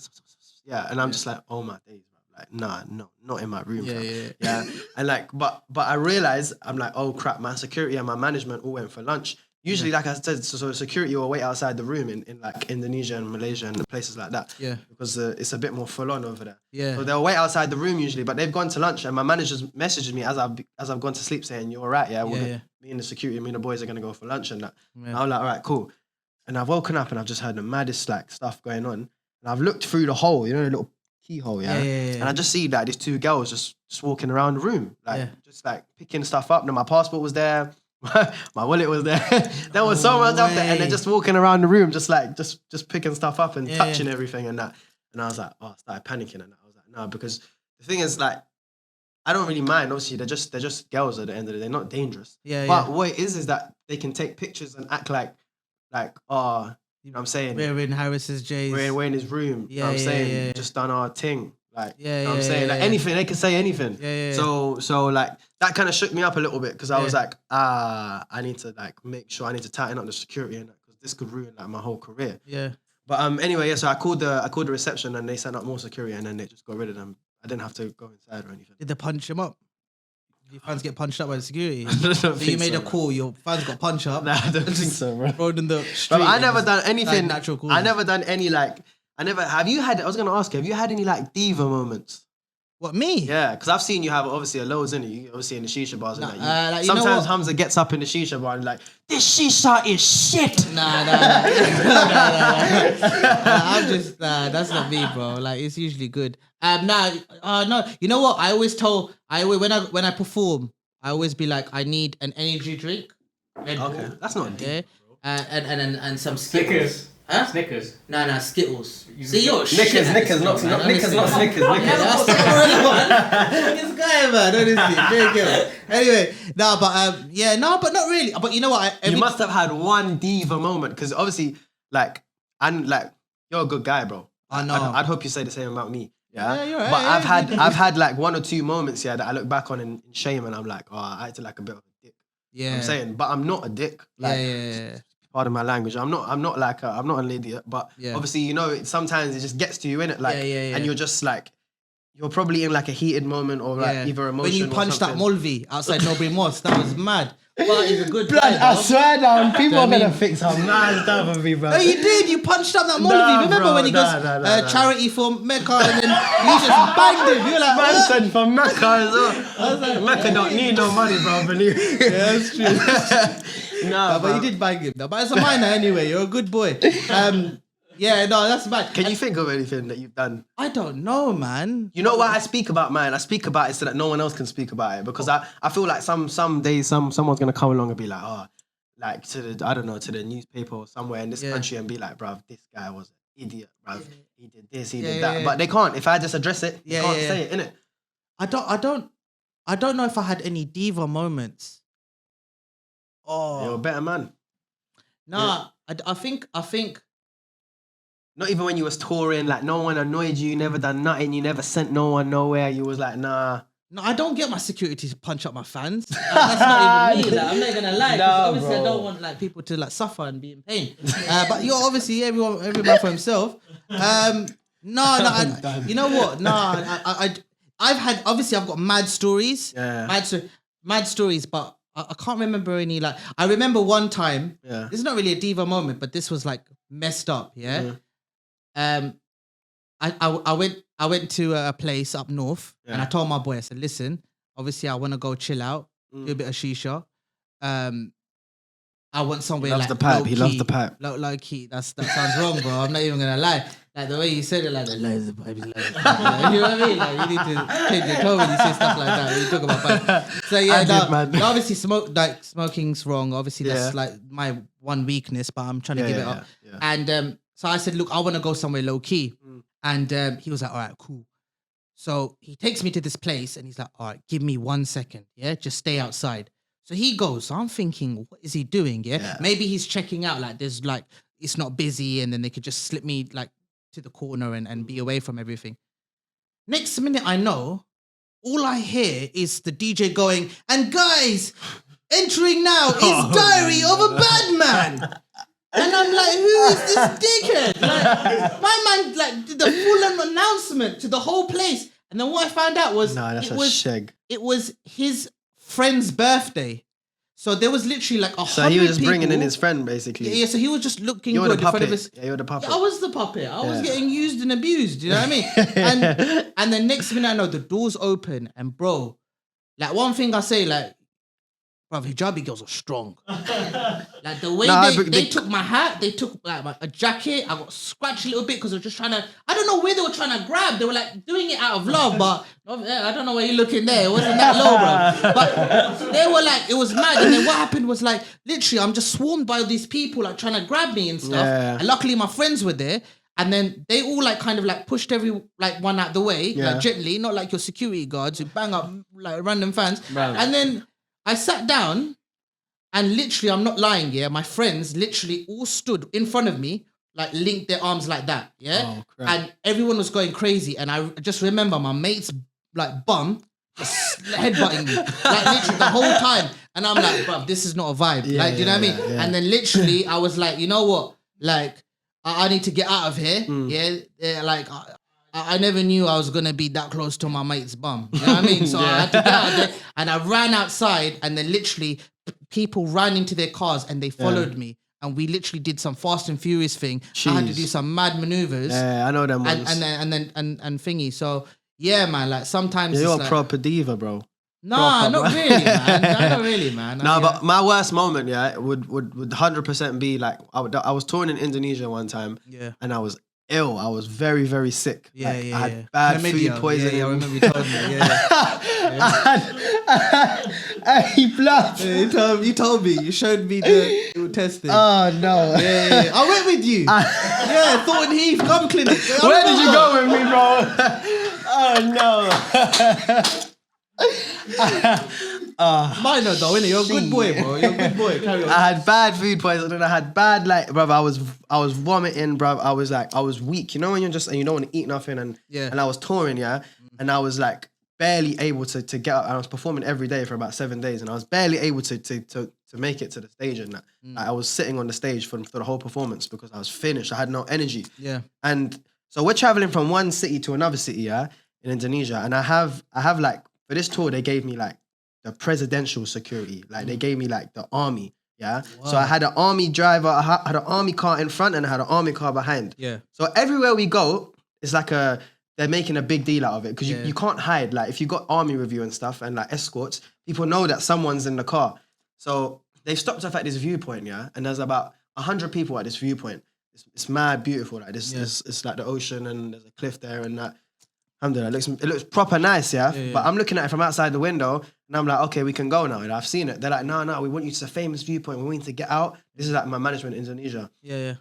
yeah, and I'm just like, oh my days, bro. Like, nah, no, not in my room, Yeah, fam. yeah. Yeah, and like, but I realized I'm like, oh crap, my security and my management all went for lunch. Usually, like I said, so security will wait outside the room in like Indonesia and Malaysia and places like that. Yeah. Because it's a bit more full on over there. Yeah. So they'll wait outside the room usually, but they've gone to lunch and my manager's messaged me as I've gone to sleep saying, "You're all right, yeah? Yeah. Me and the security, me and the boys are gonna go for lunch and that." Yeah. And I'm like, all right, cool. And I've woken up and I've just heard the maddest like stuff going on. And I've looked through the hole, you know, the little keyhole, yeah. Yeah. And I just see like these two girls just walking around the room, like Yeah. just like picking stuff up. And my passport was there, my wallet was there. There was so much up there, and they're way. just walking around the room, just like just picking stuff up and Yeah, touching everything and that. And I was like, oh, I started panicking and I was like, no, because the thing is like, I don't really mind. Obviously, they're just girls at the end of the day. They're not dangerous. Yeah, But yeah. what it is that they can take pictures and act like, oh, You know what I'm saying? We're in Harris's J's. We're in his room. Yeah, you know what I'm saying? yeah. Just done our thing. Like, Yeah, you know what I'm yeah, saying? Like, yeah. anything, they can say anything. Yeah. So like, that kind of shook me up a little bit because I was Yeah. like, I need to like make sure I need to tighten up the security and because this could ruin like my whole career. Yeah. But anyway, yeah, so I called the reception and they sent up more security and then they just got rid of them. I didn't have to go inside or anything. Did they punch him up? Did your fans get punched up by the security? I don't So you think made so, a bro. call, your fans got punched up. Nah, I don't think so, bro. Thrown in the street. Bro, I and never just done died anything. natural I causes. never done any like. Have you had? I was gonna ask you. Have you had any like diva moments? What, me? Yeah, because I've seen you have obviously a loads in it. You obviously in the shisha bars Nah, and that. like, you know Sometimes what? Humza gets up in the shisha bar and like, this shisha is shit. Nah. That's not me, bro. Like, it's usually good. No. You know what? When I perform, I always be like, I need an energy drink. Red Bull, Okay, that's not deep. yeah. And some Skittles. Snickers. Huh? Snickers. No, Skittles. See, you're Snickers, shit at Snickers, this, not man. Snickers, not Honestly. Snickers, Snickers. Yeah, that's the real one. This guy, man. Honestly, very good. Anyway, but not really. But you know what? You must have had one diva moment because obviously, like, you're a good guy, bro. I know. I'd hope you say the same about me. Yeah, Yeah, you're right. But Yeah, I've had like one or two moments that I look back on in shame and I'm like, oh, I acted like a bit of a dick. You know what I'm saying, but I'm not a dick. Like, Yeah. pardon my language. I'm not an idiot. But Yeah. obviously, you know, sometimes it just gets to you in it. Like, Yeah. and you're just like, you're probably in like a heated moment or like either emotion. When you or punched that something. Mulvey outside Nobry Moss, that was mad. But he's a good Blood, guy, I bro. swear down, people Do you know are what I gonna mean? fix some mad stuff of me, bro. No, you did. You punched up that Mulvey. Nah, Remember bro, when he nah, goes nah. charity for Mecca and then you just banged him. You're like, Man what? said for Mecca as well. Mecca don't need no money, bro. Believe me. Yeah, that's true. Nah, But you did bang him. But it's a minor anyway. You're a good boy. Yeah, no, that's bad. Can you think of anything that you've done? I don't know, man. You know what I speak about, man? I speak about it so that no one else can speak about it because I feel like some days someone's gonna come along and be like, oh, like to the newspaper or somewhere in this country and be like, bruv, this guy was an idiot, bruv. He did this, he did that. yeah. But they can't. If I just address it, they can't say it, innit? I don't know if I had any diva moments. You're a Oh, better man. nah. I think. Not even when you was touring, like no one annoyed you, never done nothing, you never sent no one nowhere. You was like, nah. No, I don't get my security to punch up my fans. That's not even me. Like, I'm not gonna lie. 'Cause Nah, obviously, I bro. don't want like people to like suffer and be in pain. But you're obviously every man for himself. You know what? I've got mad stories. Yeah. Mad stories, but I can't remember any. Like, I remember one time. Yeah. This is not really a diva moment, but this was like messed up. Yeah. I went to a place up north and I told my boy, I said, listen, obviously I want to go chill out, do a bit of shisha. I want somewhere loves like the pipe. He loves low-key. the pipe. Low key. That sounds wrong, bro. I'm not even gonna lie. Like the way you said it, like the loves the pipe, he loves the pipe. Like, you know what I mean? Like you need to change your tone when you say stuff like that. When you talk about pipe. So yeah, I did, man. obviously smoking's wrong. Obviously that's like my one weakness, but I'm trying to give it up. Yeah. And so I said, look, I want to go somewhere low key. And he was like, all right, cool. So he takes me to this place and he's like, all right, give me 1 second. Yeah, just stay outside. So he goes. So I'm thinking, what is he doing? Yeah? Maybe he's checking out. Like there's like, it's not busy and then they could just slip me like to the corner and be away from everything. Next minute I know, all I hear is the DJ going, and guys, entering now is Diary of a Bad Man. And I'm like, who is this dickhead? Like, my man like did the full announcement to the whole place. And then what I found out was it was his friend's birthday. So there was literally like 100 So he was just people. bringing in his friend, basically. Yeah, so he was just looking You were good the in front of puppet. his... Yeah, you were the puppet. I was the puppet. I was getting used and abused. You know what I mean? And the next minute I know the doors open and bro, like one thing I say, like, bro, hijabi girls are strong. Like the way they took my hat, they took like a jacket. I got scratched a little bit because they were just trying to. I don't know where they were trying to grab. They were like doing it out of love, but I don't know where you're looking there. It wasn't that low, bro. But they were like, it was mad. And then what happened was like, literally, I'm just swarmed by all these people like trying to grab me and stuff. Yeah. And luckily, my friends were there. And then they all like kind of like pushed one out the way, like gently, not like your security guards who bang up like random fans. Right. And then I sat down and literally, I'm not lying here, my friends literally all stood in front of me like linked their arms like that, yeah? Oh, crap. And everyone was going crazy. And I just remember my mate's like bum just headbutting me, like literally the whole time. And I'm like, bruv, this is not a vibe. Yeah, like, do you know what I mean? yeah. And then literally I was like, you know what? Like, I need to get out of here. Yeah, like I never knew I was gonna be that close to my mate's bum. You know what I mean? So I had to get out of there, and I ran outside, and then literally people ran into their cars and they followed me, and we literally did some Fast and Furious thing. I had to do some mad maneuvers. Yeah, I know them ones. And thingy. So yeah, man. Like sometimes Yeah, it's you're a like, proper diva, bro. nah, not really, man. Nah, not really, man. No, but my worst moment, would 100% be like I was touring in Indonesia one time, and I was ill. I was very, very sick. Yeah, like, yeah, I had yeah. bad Chlamydia. food poisoning. Yeah, I remember you told me. Yeah. He bluffed. You told me. You showed me the little testing. Oh no. Yeah. I went with you. Yeah, Thornton Heath Gum Clinic. Where did you go with me, bro? Oh no. Minor though, innit? You're a good boy, bro. You're a good boy. Carry on. I had bad food poisoning. I had bad bruv. I was vomiting, bruv. I was weak. You know when you're just and you don't want to eat nothing and I was touring, and I was like barely able to get up. I was performing every day for about 7 days, and I was barely able to make it to the stage and that. Like, I was sitting on the stage for the whole performance because I was finished. I had no energy. Yeah. And so we're traveling from one city to another city, in Indonesia, and I have like for this tour they gave me like the presidential security. Like they gave me like the army. Yeah. Wow. So I had an army driver, I had an army car in front and I had an army car behind. Yeah. So everywhere we go, it's like they're making a big deal out of it because you can't hide. Like if you got army with you and stuff and like escorts, people know that someone's in the car. So they stopped us at this viewpoint, and there's about 100 people at this viewpoint. It's mad beautiful. Like this, it's like the ocean and there's a cliff there and that. Alhamdulillah, it looks proper nice, But I'm looking at it from outside the window, and I'm like, okay, we can go now. And I've seen it. They're like, no, we want you to a famous viewpoint. We want you to get out. This is like my management in Indonesia. Yeah.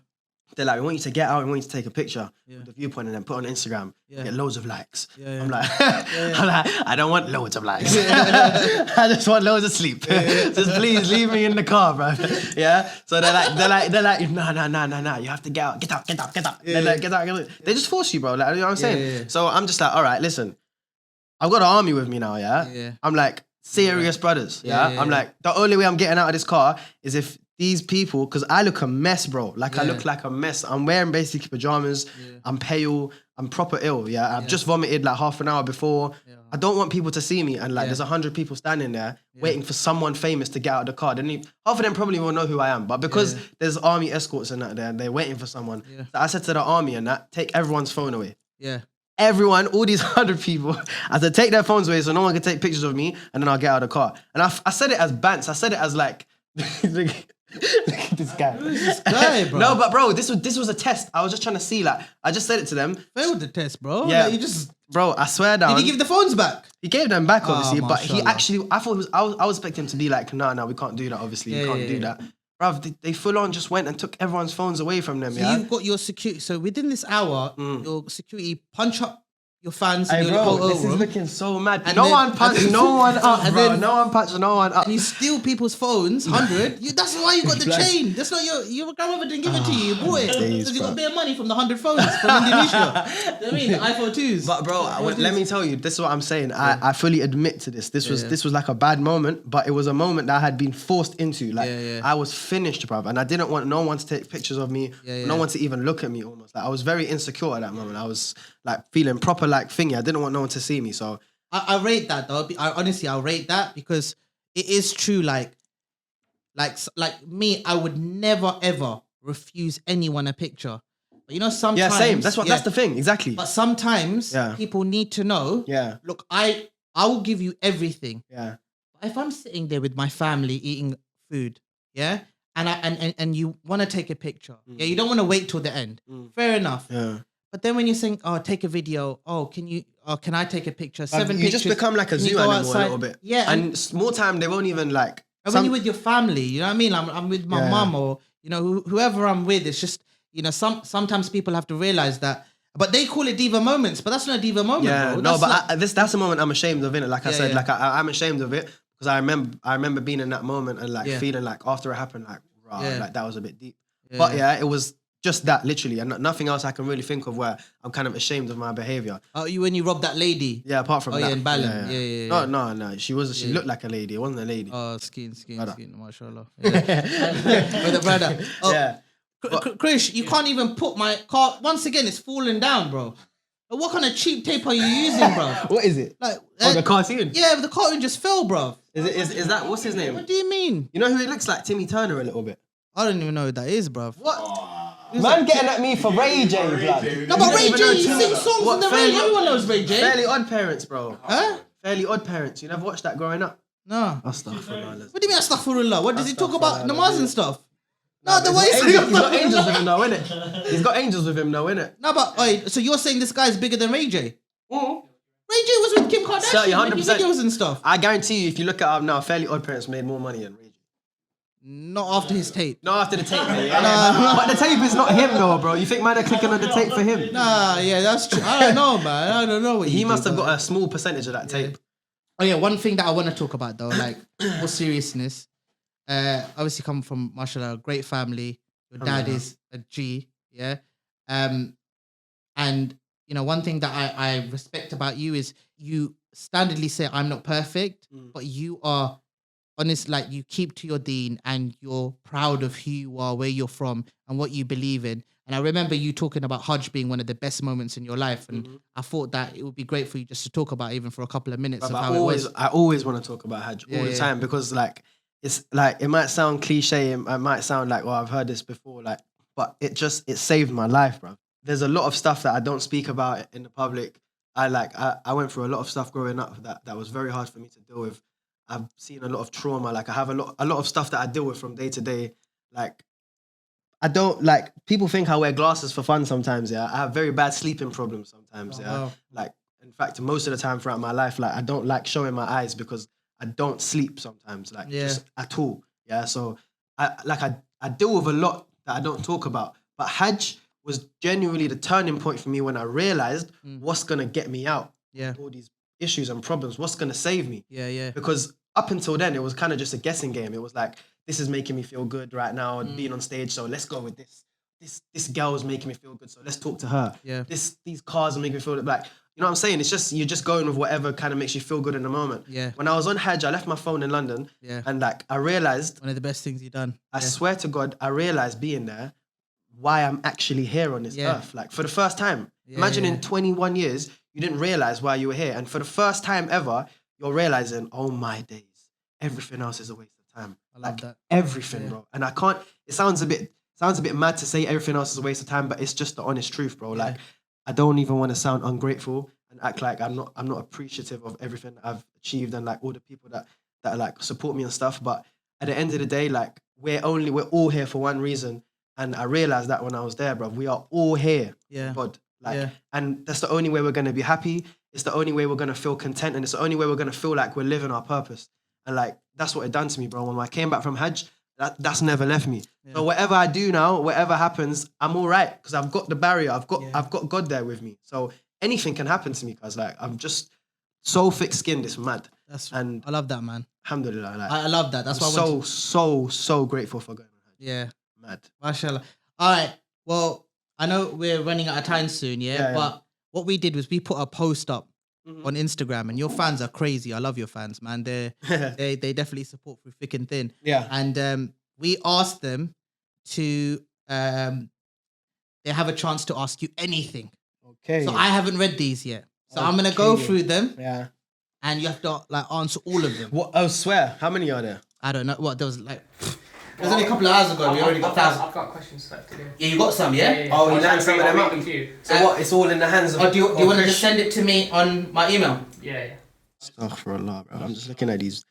They're like, we want you to get out. We want you to take a picture of the viewpoint and then put it on Instagram. Get loads of likes. I'm like, I don't want loads of likes. I just want loads of sleep. Just please leave me in the car, bro. Yeah. So they're like, no. You have to get out. Get out. They're like, get out. They just force you, bro. Like, you know what I'm saying? So I'm just like, all right, listen. I've got an army with me now, I'm like, serious brothers, I'm like, the only way I'm getting out of this car is if these people, because I look a mess, bro. Like I look like a mess. I'm wearing basically pajamas. I'm pale. I'm proper ill, I've just vomited like half an hour before. I don't want people to see me and like there's 100 people standing there waiting for someone famous to get out of the car. Half of them probably won't know who I am, but because there's army escorts and that there, they're waiting for someone. So I said to the army and that, take everyone's phone away. Everyone, all these 100 people, I said, take their phones away so no one can take pictures of me and then I'll get out of the car. And I said it as bants. I said it as like, look at this guy. Who's this guy, bro? No, but bro, this was a test. I was just trying to see, like, I just said it to them. Failed the test, bro. Yeah. Like, you just... Bro, I swear down. Did he give the phones back? He gave them back, obviously, but he mashallah. actually, I thought it was, I was expecting him to be like, no, we can't do that, obviously, you can't do that. Bro, they full on just went and took everyone's phones away from them, So you've got your security, so within this hour, your security punch up your fans. Hey, in bro, your this is looking so mad. And No then- one punched no one up, and bro. then- No one punched no one up. And you steal people's phones, 100. That's why you got the chain. That's not your grandmother didn't give it to you, boy. Because you got bare money from the 100 phones from Indonesia. You know what I mean? The iPhone 2s. But bro, let me tell you, this is what I'm saying. I fully admit to this. This was like a bad moment, but it was a moment that I had been forced into. Like I was finished, bro, and I didn't want no one to take pictures of me. No one to even look at me. Almost like I was very insecure at that moment. I was like feeling proper like thingy. I didn't want no one to see me. So I rate that though. I'll rate that because it is true. Like me, I would never ever refuse anyone a picture. But you know, sometimes yeah, same. That's the thing. Exactly. But sometimes people need to know. Yeah. Look, I will give you everything. Yeah. But if I'm sitting there with my family eating food, and you want to take a picture, you don't want to wait till the end. Fair enough. Yeah. But then when you're saying, "Oh, take a video," can I take a picture? 7 pictures. You just become like a zoo animal a little bit. Yeah, and more time they won't even like. And when you're with your family, you know what I mean? I'm with my mum or whoever I'm with. It's just sometimes people have to realize that. But they call it diva moments, but that's not a diva moment. Yeah, bro. no, but that's a moment I'm ashamed of, innit? Like I said, like I'm ashamed of it because I remember being in that moment and like feeling like after it happened, like like that was a bit deep. But it was Just that, literally, and nothing else I can really think of where I'm kind of ashamed of my behavior. Oh, you when you robbed that lady? Yeah, apart from Oh, that. yeah, in Balham. Yeah. No. She looked like a lady. It wasn't a lady. Oh, skin, Brother. mashallah. Yeah. brother. Oh, Yeah. Krish, you can't even put my car. Once again, it's falling down, bro. What kind of cheap tape are you using, bro? What is it? Like, The cartoon. yeah, but the cartoon just fell, bro. Is that what's his name? What do you mean? You know who it looks like? Timmy Turner a little bit. I don't even know who that is, bro. What? Man getting at me for Ray J, blood. No, but Ray even J, know he Timmy- sings songs What, in the Fairly- rain. Everyone knows Ray J. Fairly Odd Parents, bro. Huh? Fairly Odd Parents. You never watched that growing up? No. Astaghfirullah. What do you mean astaghfirullah? What does he talk about? Astaghfirullah. Namaz and stuff? No, Nah, the but way he's got angels with him though, innit? He's got angels with him though, innit? No, but wait, so you're saying this guy's bigger than Ray J? Ray J was with Kim Kardashian, Certainly, making 100%. videos and stuff. I guarantee you, if you look it up now, Fairly Odd Parents made more money than Ray J. Not after his tape. Not after the tape, mate. But the tape is not him though, bro. You think man are clicking on the tape for him? Nah, yeah, that's true. I don't know, man. I don't know what He you must do, have but- got a small percentage of that tape. Oh yeah, one thing that I want to talk about though, like more seriousness. Obviously come from mashallah, a great family. Your dad is a G, yeah. And you know, one thing that I respect about you is you standardly say I'm not perfect, but you are honest, like you keep to your deen and you're proud of who you are, where you're from, and what you believe in. And I remember you talking about Hajj being one of the best moments in your life, and I thought that it would be great for you just to talk about even for a couple of minutes of But how it was. I always want to talk about Hajj all the time because like it's like it might sound cliche, it might sound like, well, I've heard this before, like, but it saved my life, bro. There's a lot of stuff that I don't speak about in the public. I went through a lot of stuff growing up that was very hard for me to deal with. I've seen a lot of trauma. Like I have a lot of stuff that I deal with from day to day. Like I don't like people think I wear glasses for fun sometimes. Yeah, I have very bad sleeping problems sometimes. wow. Like in fact, most of the time throughout my life, like I don't like showing my eyes because I don't sleep sometimes. Like just at all. Yeah, so I deal with a lot that I don't talk about. But Hajj was genuinely the turning point for me when I realized what's gonna get me out. Yeah. All these issues and problems. What's gonna save me? Yeah. Because up until then, it was kind of just a guessing game. It was like, this is making me feel good right now, being on stage. So let's go with this. This girl is making me feel good. So let's talk to her. Yeah. These cars are making me feel like, you know what I'm saying? It's just, you're just going with whatever kind of makes you feel good in the moment. Yeah. When I was on Hajj, I left my phone in London. Yeah. And like, I realized, One of the best things you've done. I swear to God, I realized being there, why I'm actually here on this earth. Like for the first time. Imagine in 21 years, you didn't realize why you were here. And for the first time ever, you're realizing, oh my days, everything else is a waste of time. I love that. Everything, bro. And I can't, it sounds a bit mad to say everything else is a waste of time, but it's just the honest truth, bro. Like I don't even want to sound ungrateful and act like I'm not appreciative of everything that I've achieved and like all the people that like support me and stuff. But at the end of the day, like we're all here for one reason. And I realized that when I was there, bro, we are all here. Yeah. God. Like, and that's the only way we're gonna be happy. It's the only way we're gonna feel content, and it's the only way we're gonna feel like we're living our purpose. And like that's what it done to me, bro. When I came back from Hajj, that's never left me. So whatever I do now, whatever happens, I'm all right because I've got the barrier. I've got God there with me. So anything can happen to me because like I'm just so thick-skinned. It's mad. I love that, man. Alhamdulillah. Like, I love that. That's why I want to... so grateful for going on Hajj. Yeah. Mad. Mashallah. All right. Well, I know we're running out of time soon, but what we did was we put a post up on Instagram, and your fans are crazy. I love your fans, man. They definitely support through thick and thin. Yeah. And we asked them to they have a chance to ask you anything. Okay. So I haven't read these yet. So I'm gonna go through them. Yeah. And you have to like answer all of them. What? Oh, swear. How many are there? I don't know. What there was like. It was only a couple of hours ago. We already got thousands. I've got questions left to do. Yeah, you got some, yeah? Oh, you lined some of them up. You. So what? It's all in the hands of. Or do you want to Krish? just send it to me on my email? Yeah. Astaghfirullah, bro. I'm just looking at these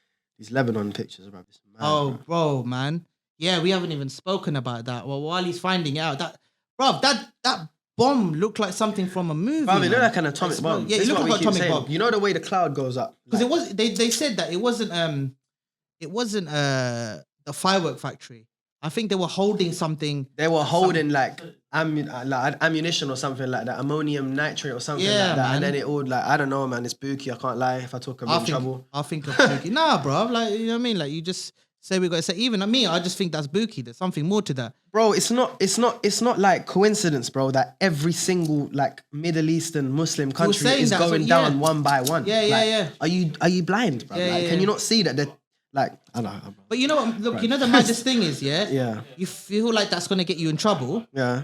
Lebanon pictures, bro. It's mad, Oh, bro. bro, man. Yeah, we haven't even spoken about that. Well, while he's finding out that bomb looked like something from a movie. Bro, it looked like an atomic bomb. Yeah, This it is looked what like we an keep atomic saying. bomb. You know the way the cloud goes up? Because it was they said that it wasn't the firework factory. I think they were holding something. They were holding like ammunition or something like that, ammonium nitrate or something Yeah, like that. man. And then it all like, I don't know, man. It's spooky. I can't lie. If I talk, I'm in trouble. I think of spooky. Nah, bro. Like, you know what I mean? Like, you just say we got to say. Even me, I just think that's bookie. There's something more to that. Bro, it's not like coincidence, bro, that every single like Middle Eastern Muslim country saying is that, going so, down yeah. one by one. Yeah, yeah, Like, yeah. Are you blind, bro? Yeah, Like, yeah, can you yeah. not see that they're like I know. But you know what? Look, you know the maddest thing is, yeah. Yeah. You feel like that's gonna get you in trouble. Yeah.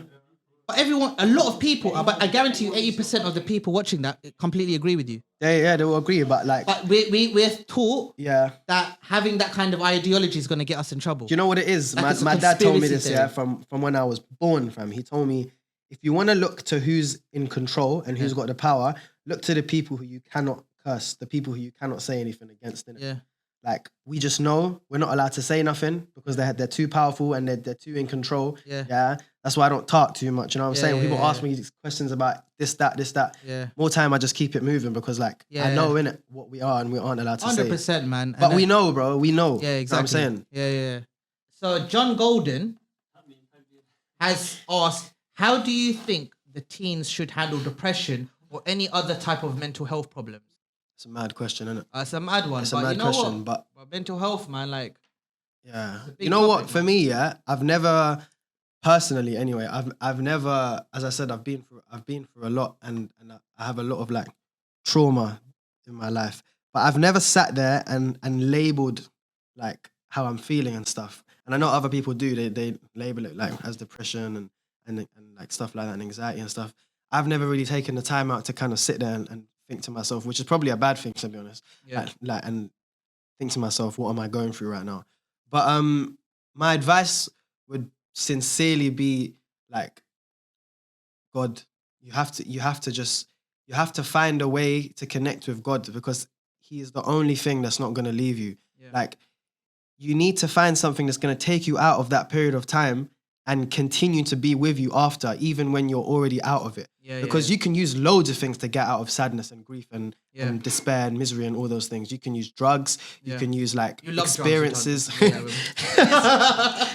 But a lot of people, but I guarantee you, 80% of the people watching that completely agree with you. Yeah, they will agree, but like But we're taught yeah. that having that kind of ideology is gonna get us in trouble. Do you know what it is? Like it's a My dad told me conspiracy this, theory. from when I was born, fam. He told me if you want to look to who's in control and who's got the power, look to the people who you cannot curse, the people who you cannot say anything against. Innit? Yeah. Like we just know we're not allowed to say nothing because they're too powerful and they're too in control. Yeah. Yeah. That's why I don't talk too much. You know what I'm saying? When yeah, people yeah, ask me these questions about this, that. Yeah. More time I just keep it moving because like Yeah. I know innit what we are and we aren't allowed to say. 100%, man. But And we that- know, bro. We know. Yeah, You know what I'm exactly. saying? Yeah. So John Golden has asked, how do you think the teens should handle depression or any other type of mental health problems? It's a mad question, isn't it? It's a mad one. It's a but mad you know question, what? but Mental health, man, like yeah. big You know what? topic, For man. me, yeah, I've never personally, anyway, I've never, as I said, I've been through a lot, and I have a lot of like trauma in my life, but I've never sat there and labeled like how I'm feeling and stuff. And I know other people do. They label it like as depression and like stuff like that and anxiety and stuff. I've never really taken the time out to kind of sit there and think to myself, which is probably a bad thing to be honest. Yeah. Like and think to myself, what am I going through right now? But my advice would sincerely be like, God, you have to find a way to connect with God because He is the only thing that's not going to leave you. Yeah. Like, you need to find something that's going to take you out of that period of time and continue to be with you after, even when you're already out of it. Yeah, Because you can use loads of things to get out of sadness and grief and despair and misery and all those things. You can use drugs. Yeah. You can use like You love experiences. drugs,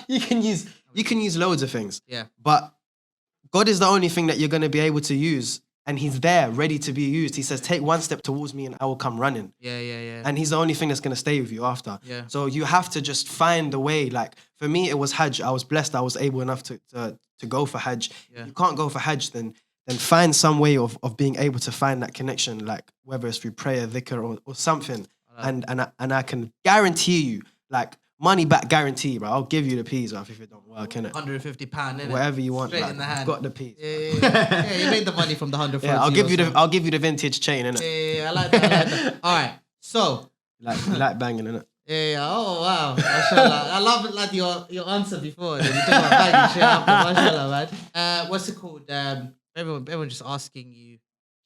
you can use loads of things. Yeah. But God is the only thing that you're going to be able to use. And He's there, ready to be used. He says, take one step towards me and I will come running. Yeah. And He's the only thing that's going to stay with you after. Yeah. So you have to just find a way. Like for me, it was Hajj. I was blessed. I was able enough to go for Hajj. Yeah. You can't go for Hajj, then find some way of being able to find that connection, like whether it's through prayer, dhikr, or something. And I can guarantee you, like money back guarantee, bro. I'll give you the peas off if it don't work, innit? £150, innit? Whatever you want, Straight like, in the hand. got the peas. Yeah, you made the money from the 100. Yeah, I'll give you the vintage chain, innit? Yeah, I like that. All right, so Like banging, innit? yeah. Oh wow, mashallah. I love it, like your answer before. You talk about banging shit after, mashallah, man. What's it called? Everyone just asking you,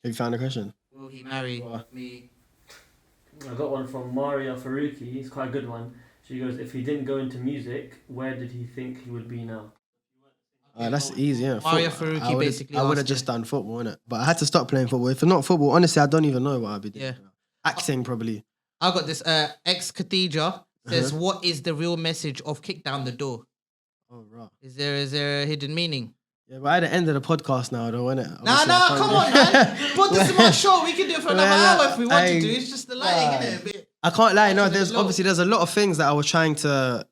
Have you found a question? will he marry me? I got one from Maria Faruqi. It's quite a good one. She goes, if he didn't go into music, where did he think he would be now? That's easy, yeah. Maria Faruqi basically I would have asked just done football, innit? But I had to stop playing football. If it's not football, honestly, I don't even know what I'd be doing. Yeah. Acting, probably. I got this. Ex Khadija says, "What is the real message of kick down the door? Oh, right. Is there a hidden meaning?" Yeah, but at the end of the podcast now, though, innit? Nah, come on, man. But this is my show. We can do it for another Well, hour if we want I- to do. It's just the lighting, isn't it? A bit. I can't lie. No, There's there's a lot of things that I was trying to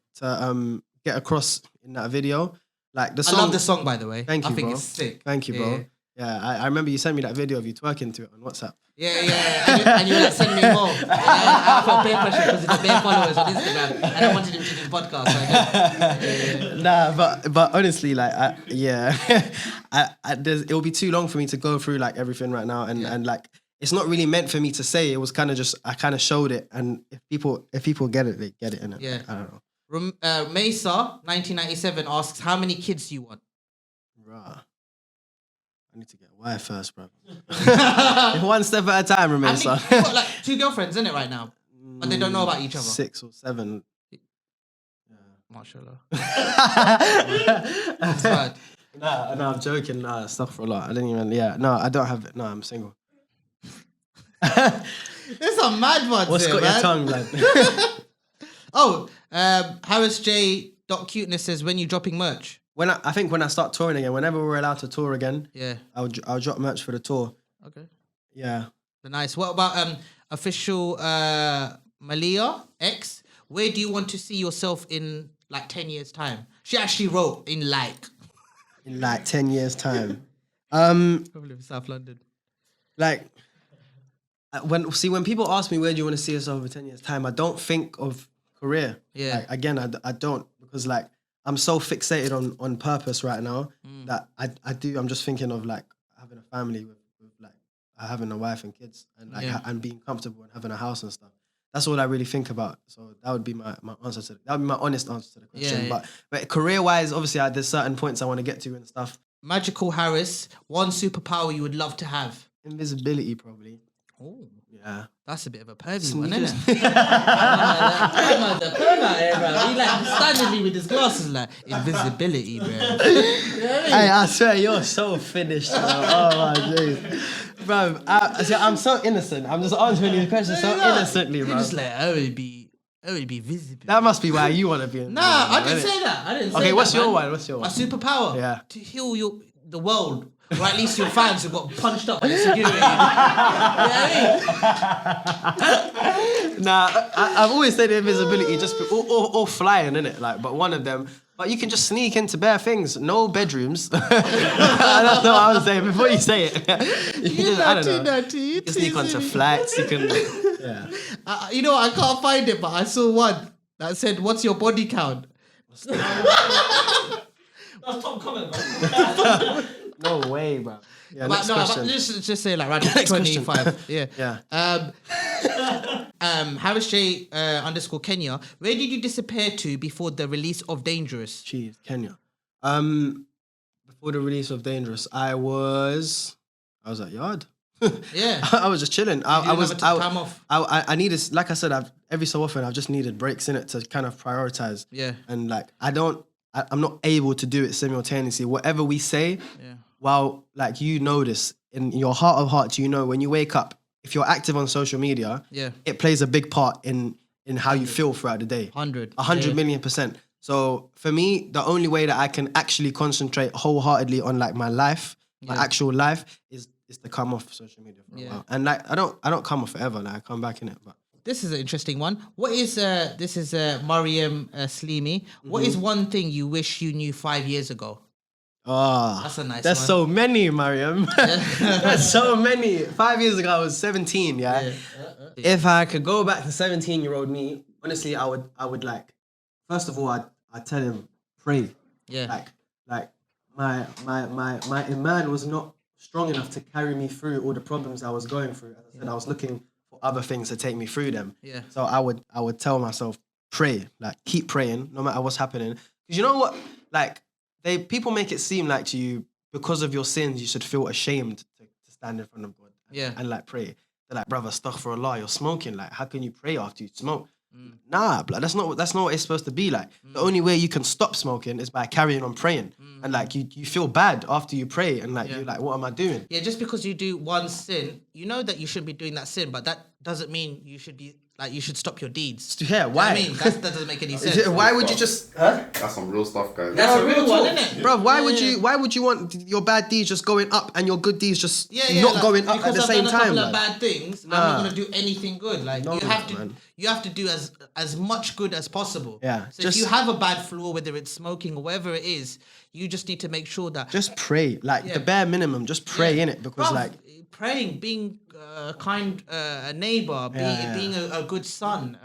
get across in that video. Like the I song. love the song, by the way. Thank I you, think bro. it's sick. Thank you, bro. Yeah. Yeah, I remember you sent me that video of you twerking to it on WhatsApp. Yeah. And you like send me more. I felt peer pressure because it's the bare followers on Instagram, and I wanted him to do the podcast. So I did. Nah, but honestly, like, it'll be too long for me to go through like everything right now, and like it's not really meant for me to say. It was kind of just I kind of showed it, and if people get it, they get it. Innit? Yeah. I don't know. Mesa 1997 asks, "How many kids do you want?" Right. I need to get a wife first, bro. One step at a time, I remember, think son. you've got like 2 girlfriends in it right now, but they don't know about each other. 6 or 7. Mashallah. That's bad. No, I'm joking. Nah, stuff for a lot. I didn't even. Yeah, no, I don't have it. No, I'm single. There's some mad ones What's here, got man. your tongue, lad? Oh, Harris J. Cuteness says, "When you dropping merch?" I think when I start touring again, whenever we're allowed to tour again, Yeah. I'll drop merch for the tour. Okay. Yeah. Nice. What about official Malia X? where do you want to see yourself in like 10 years time? She actually wrote in like In like 10 years' time. probably in South London. Like when people ask me where do you want to see yourself over 10 years' time, I don't think of career. Yeah. Like, again, I don't, because like I'm so fixated on purpose right now that I'm just thinking of like having a family with like having a wife and kids and like and being comfortable and having a house and stuff. That's all I really think about. So that would be my answer to that would be my honest answer to the question. Yeah, yeah. But career wise, obviously there's certain points I want to get to and stuff. Magical Harris, one superpower you would love to have. Invisibility probably. Oh, Yeah. that's a bit of a pervy one, Sneakers. isn't it? I'm the perv out here, bro. He like standing me with his glasses like invisibility, bro. You know what I mean? Hey, I swear you're so finished, bro. Oh my days. Bro, I'm so innocent. I'm just answering these questions so innocently, You're bro. just like, I would be visible. That must be why you want to be in Nah, I didn't say that. I didn't say Okay, that. what's your man. one? What's your My one? superpower? Yeah. To heal the world. Or at least your fans who got punched up by the security. You know what I mean? Nah, I've always said invisibility, just or flying, innit? Like, but one of them. But you can just sneak into bare things. No bedrooms. That's not what I was saying before you say it. You can just, I don't know. You can sneak onto flights. You can. Yeah. You know, I can't find it, but I saw one that said, "What's your body count?" That's top comment, man. No way, bro. Yeah, But next no, question. but just say like right, Next question. 25. Yeah. Yeah. Harris J _ Kenya. Where did you disappear to before the release of Dangerous? Jeez, Kenya. Before the release of Dangerous, I was at Yard. Yeah. I was just chilling. I was took time off. I needed, like I said, every so often I've just needed breaks in it to kind of prioritize. Yeah. And like I'm not able to do it simultaneously. Whatever we say, while like you know this in your heart of hearts, you know when you wake up, if you're active on social media, it plays a big part in how you feel throughout the day. 100 100,000,000%. So for me, the only way that I can actually concentrate wholeheartedly on like my life, my actual life, is to come off social media for a while. And like I don't come off forever. Like I come back in it, but. This is an interesting one. What is this is Mariam Slimi. What is one thing you wish you knew 5 years ago? Oh, That's a nice There's one. so many, Mariam. There's so many. 5 years ago, I was 17. Yeah. If I could go back to 17-year-old me, honestly, I would like. First of all, I'd tell him pray. Yeah. Like my iman was not strong enough to carry me through all the problems I was going through. As I said, I was looking for other things to take me through them. Yeah. So I would tell myself pray, like keep praying no matter what's happening. Because you know what, like. People make it seem like to you because of your sins you should feel ashamed to stand in front of God and like pray. They're like, brother, astaghfirullah, you're smoking. Like, how can you pray after you smoke? Nah, blood, that's not what it's supposed to be like. The only way you can stop smoking is by carrying on praying. And like you feel bad after you pray and like you're like, what am I doing? Yeah, just because you do one sin, you know that you shouldn't be doing that sin, but that doesn't mean you should be like you should stop your deeds. Yeah, why? You know what I mean, that doesn't make any sense. Why would you just? That's some real stuff, guys. That's a real one, isn't it? Bro, why would you want your bad deeds just going up and your good deeds just not like, going up at the because same I've done a time? couple of bad things, I'm not gonna do anything good. Like No, you have to do as much good as possible. Yeah, So if you have a bad flaw, whether it's smoking or whatever it is, you just need to make sure that Just pray, like the bare minimum. Just pray in it because Bruv, like. praying, being a kind a neighbor, being a good son,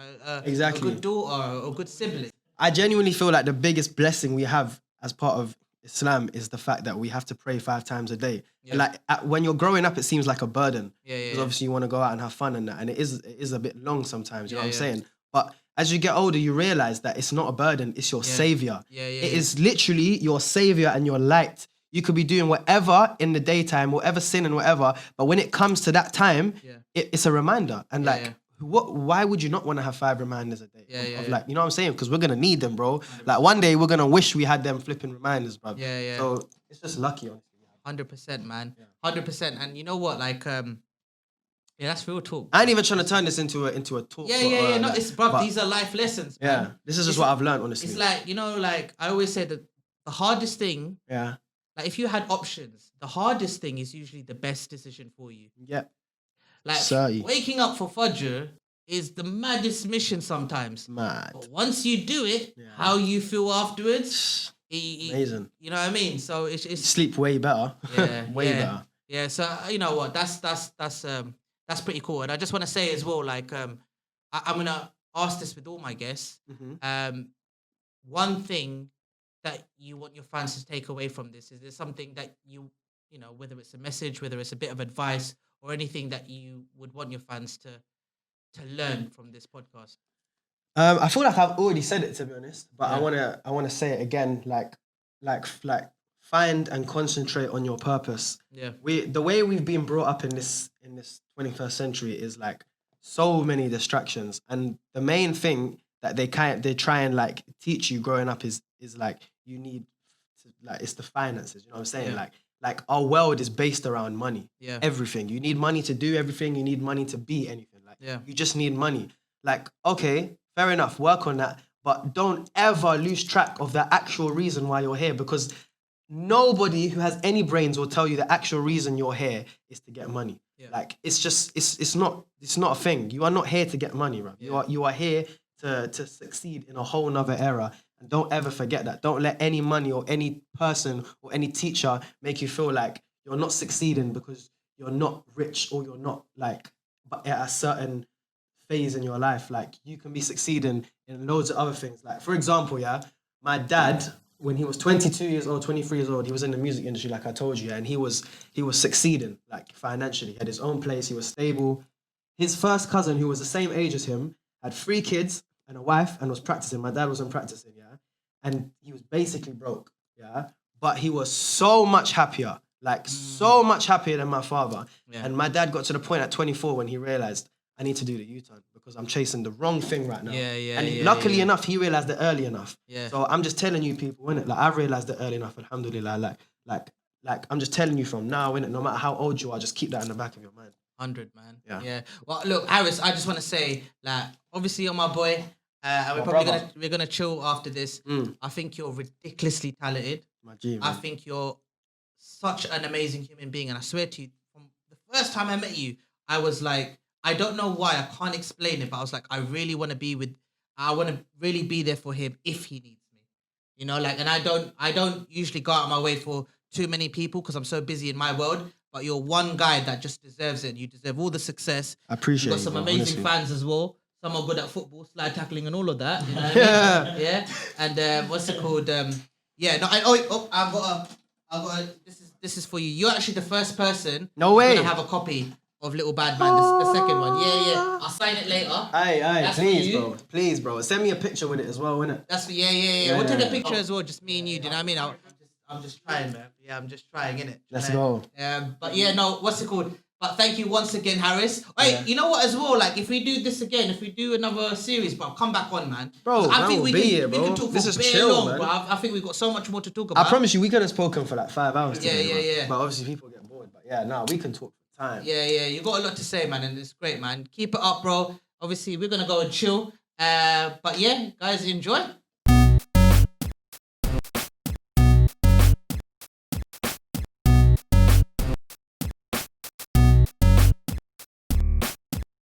Exactly. a good daughter, a good sibling. I genuinely feel like the biggest blessing we have as part of Islam is the fact that we have to pray 5 times a day. And like when you're growing up, it seems like a burden. Because obviously you want to go out and have fun and that, and it is a bit long sometimes. You know what I'm saying? But as you get older, you realize that it's not a burden; it's your savior. It is literally your savior and your light. You could be doing whatever in the daytime, whatever sin and whatever, but when it comes to that time, it's a reminder. And why would you not want to have 5 reminders a day? Of like, you know what I'm saying? Because we're gonna need them, bro. Like one day we're gonna wish we had them flipping reminders, bro. So it's just lucky, honestly. 100%, man. 100%. And you know what? Like, that's real talk. I ain't even trying to turn this into a talk. No, it's bruv, but these are life lessons. Yeah, Man. this is just what I've learned, honestly. It's like, you know, like I always say that the hardest thing, like if you had options, the hardest thing is usually the best decision for you. Yeah. Like Certainly. waking up for Fajr is the maddest mission sometimes. Mad. But once you do it, how you feel afterwards, Amazing. You know what I mean? So You it's sleep way better. yeah, way yeah. better. Yeah, so you know what? That's pretty cool. And I just want to say as well, like I'm gonna ask this with all my guests. One thing that you want your fans to take away from this, is there something that you know, whether it's a message, whether it's a bit of advice, or anything that you would want your fans to learn from this podcast? I feel like I've already said it, to be honest, but I wanna say it again. Like find and concentrate on your purpose. Yeah. The way we've been brought up in this 21st century is like so many distractions, and the main thing that they try and like teach you growing up is like you need to, like, it's the finances. You know what I'm saying? Yeah. Like our world is based around money. Yeah. Everything. You need money to do everything. You need money to be anything. Like you just need money. Like, okay, fair enough, work on that, but don't ever lose track of the actual reason why you're here, because nobody who has any brains will tell you the actual reason you're here is to get money. Yeah. Like, it's just it's not a thing. You are not here to get money, bro. You are here to succeed in a whole nother era. And don't ever forget that. Don't let any money or any person or any teacher make you feel like you're not succeeding because you're not rich, or you're not like but at a certain phase in your life. Like, you can be succeeding in loads of other things. Like, for example, my dad, when he was 22 years old, 23 years old, he was in the music industry, like I told you, and he was succeeding, like, financially. He had his own place, he was stable. His first cousin, who was the same age as him, had 3 kids and a wife and was practicing. My dad wasn't practicing, and he was basically broke, but he was so much happier, so much happier than my father. And my dad got to the point at 24 when he realized, I need to do the U-turn because I'm chasing the wrong thing right now. Luckily enough, he realized it early enough. So I'm just telling you people, innit? Like, I've realized it early enough, alhamdulillah. Like I'm just telling you from now, innit? No matter how old you are, just keep that in the back of your mind. 100, man. Yeah. Well, look, Harris, I just want to say, like, obviously you're my boy, and we're gonna chill after this. I think you're ridiculously talented. My G, man. I think you're such an amazing human being, and I swear to you, from the first time I met you, I was like, I don't know why, I can't explain it, but I was like, I really want to really be there for him if he needs me. You know, like, and I don't usually go out of my way for too many people because I'm so busy in my world, but you're one guy that just deserves it. You deserve all the success. I appreciate it. You've got some amazing fans as well. Some are good at football, slide tackling and all of that. You know what I mean? Yeah. And what's it called? I've got a, this is for you. You're actually the first person. No way. Gonna have a copy of Little Bad Man, the second one. Yeah. I'll sign it later. Aye, please, bro. Send me a picture with it as well, innit? That's for we'll take a picture as well, just me and you. Do you know what I mean? I'm just trying, man. Yeah, I'm just trying, innit? Let's go. But yeah, no, what's it called? But thank you once again, Harris. Hey, you know what as well? Like, if we do this again, if we do another series, bro, come back on, man. Bro, I think we can talk this for is very chill, long, man. bro. I think we've got so much more to talk about. I promise you, we could have spoken for like 5 hours today, yeah. But obviously people get bored. But yeah, we can talk for time. Yeah, you got a lot to say, man, and it's great, man. Keep it up, bro. Obviously, we're gonna go and chill. But yeah, guys, enjoy.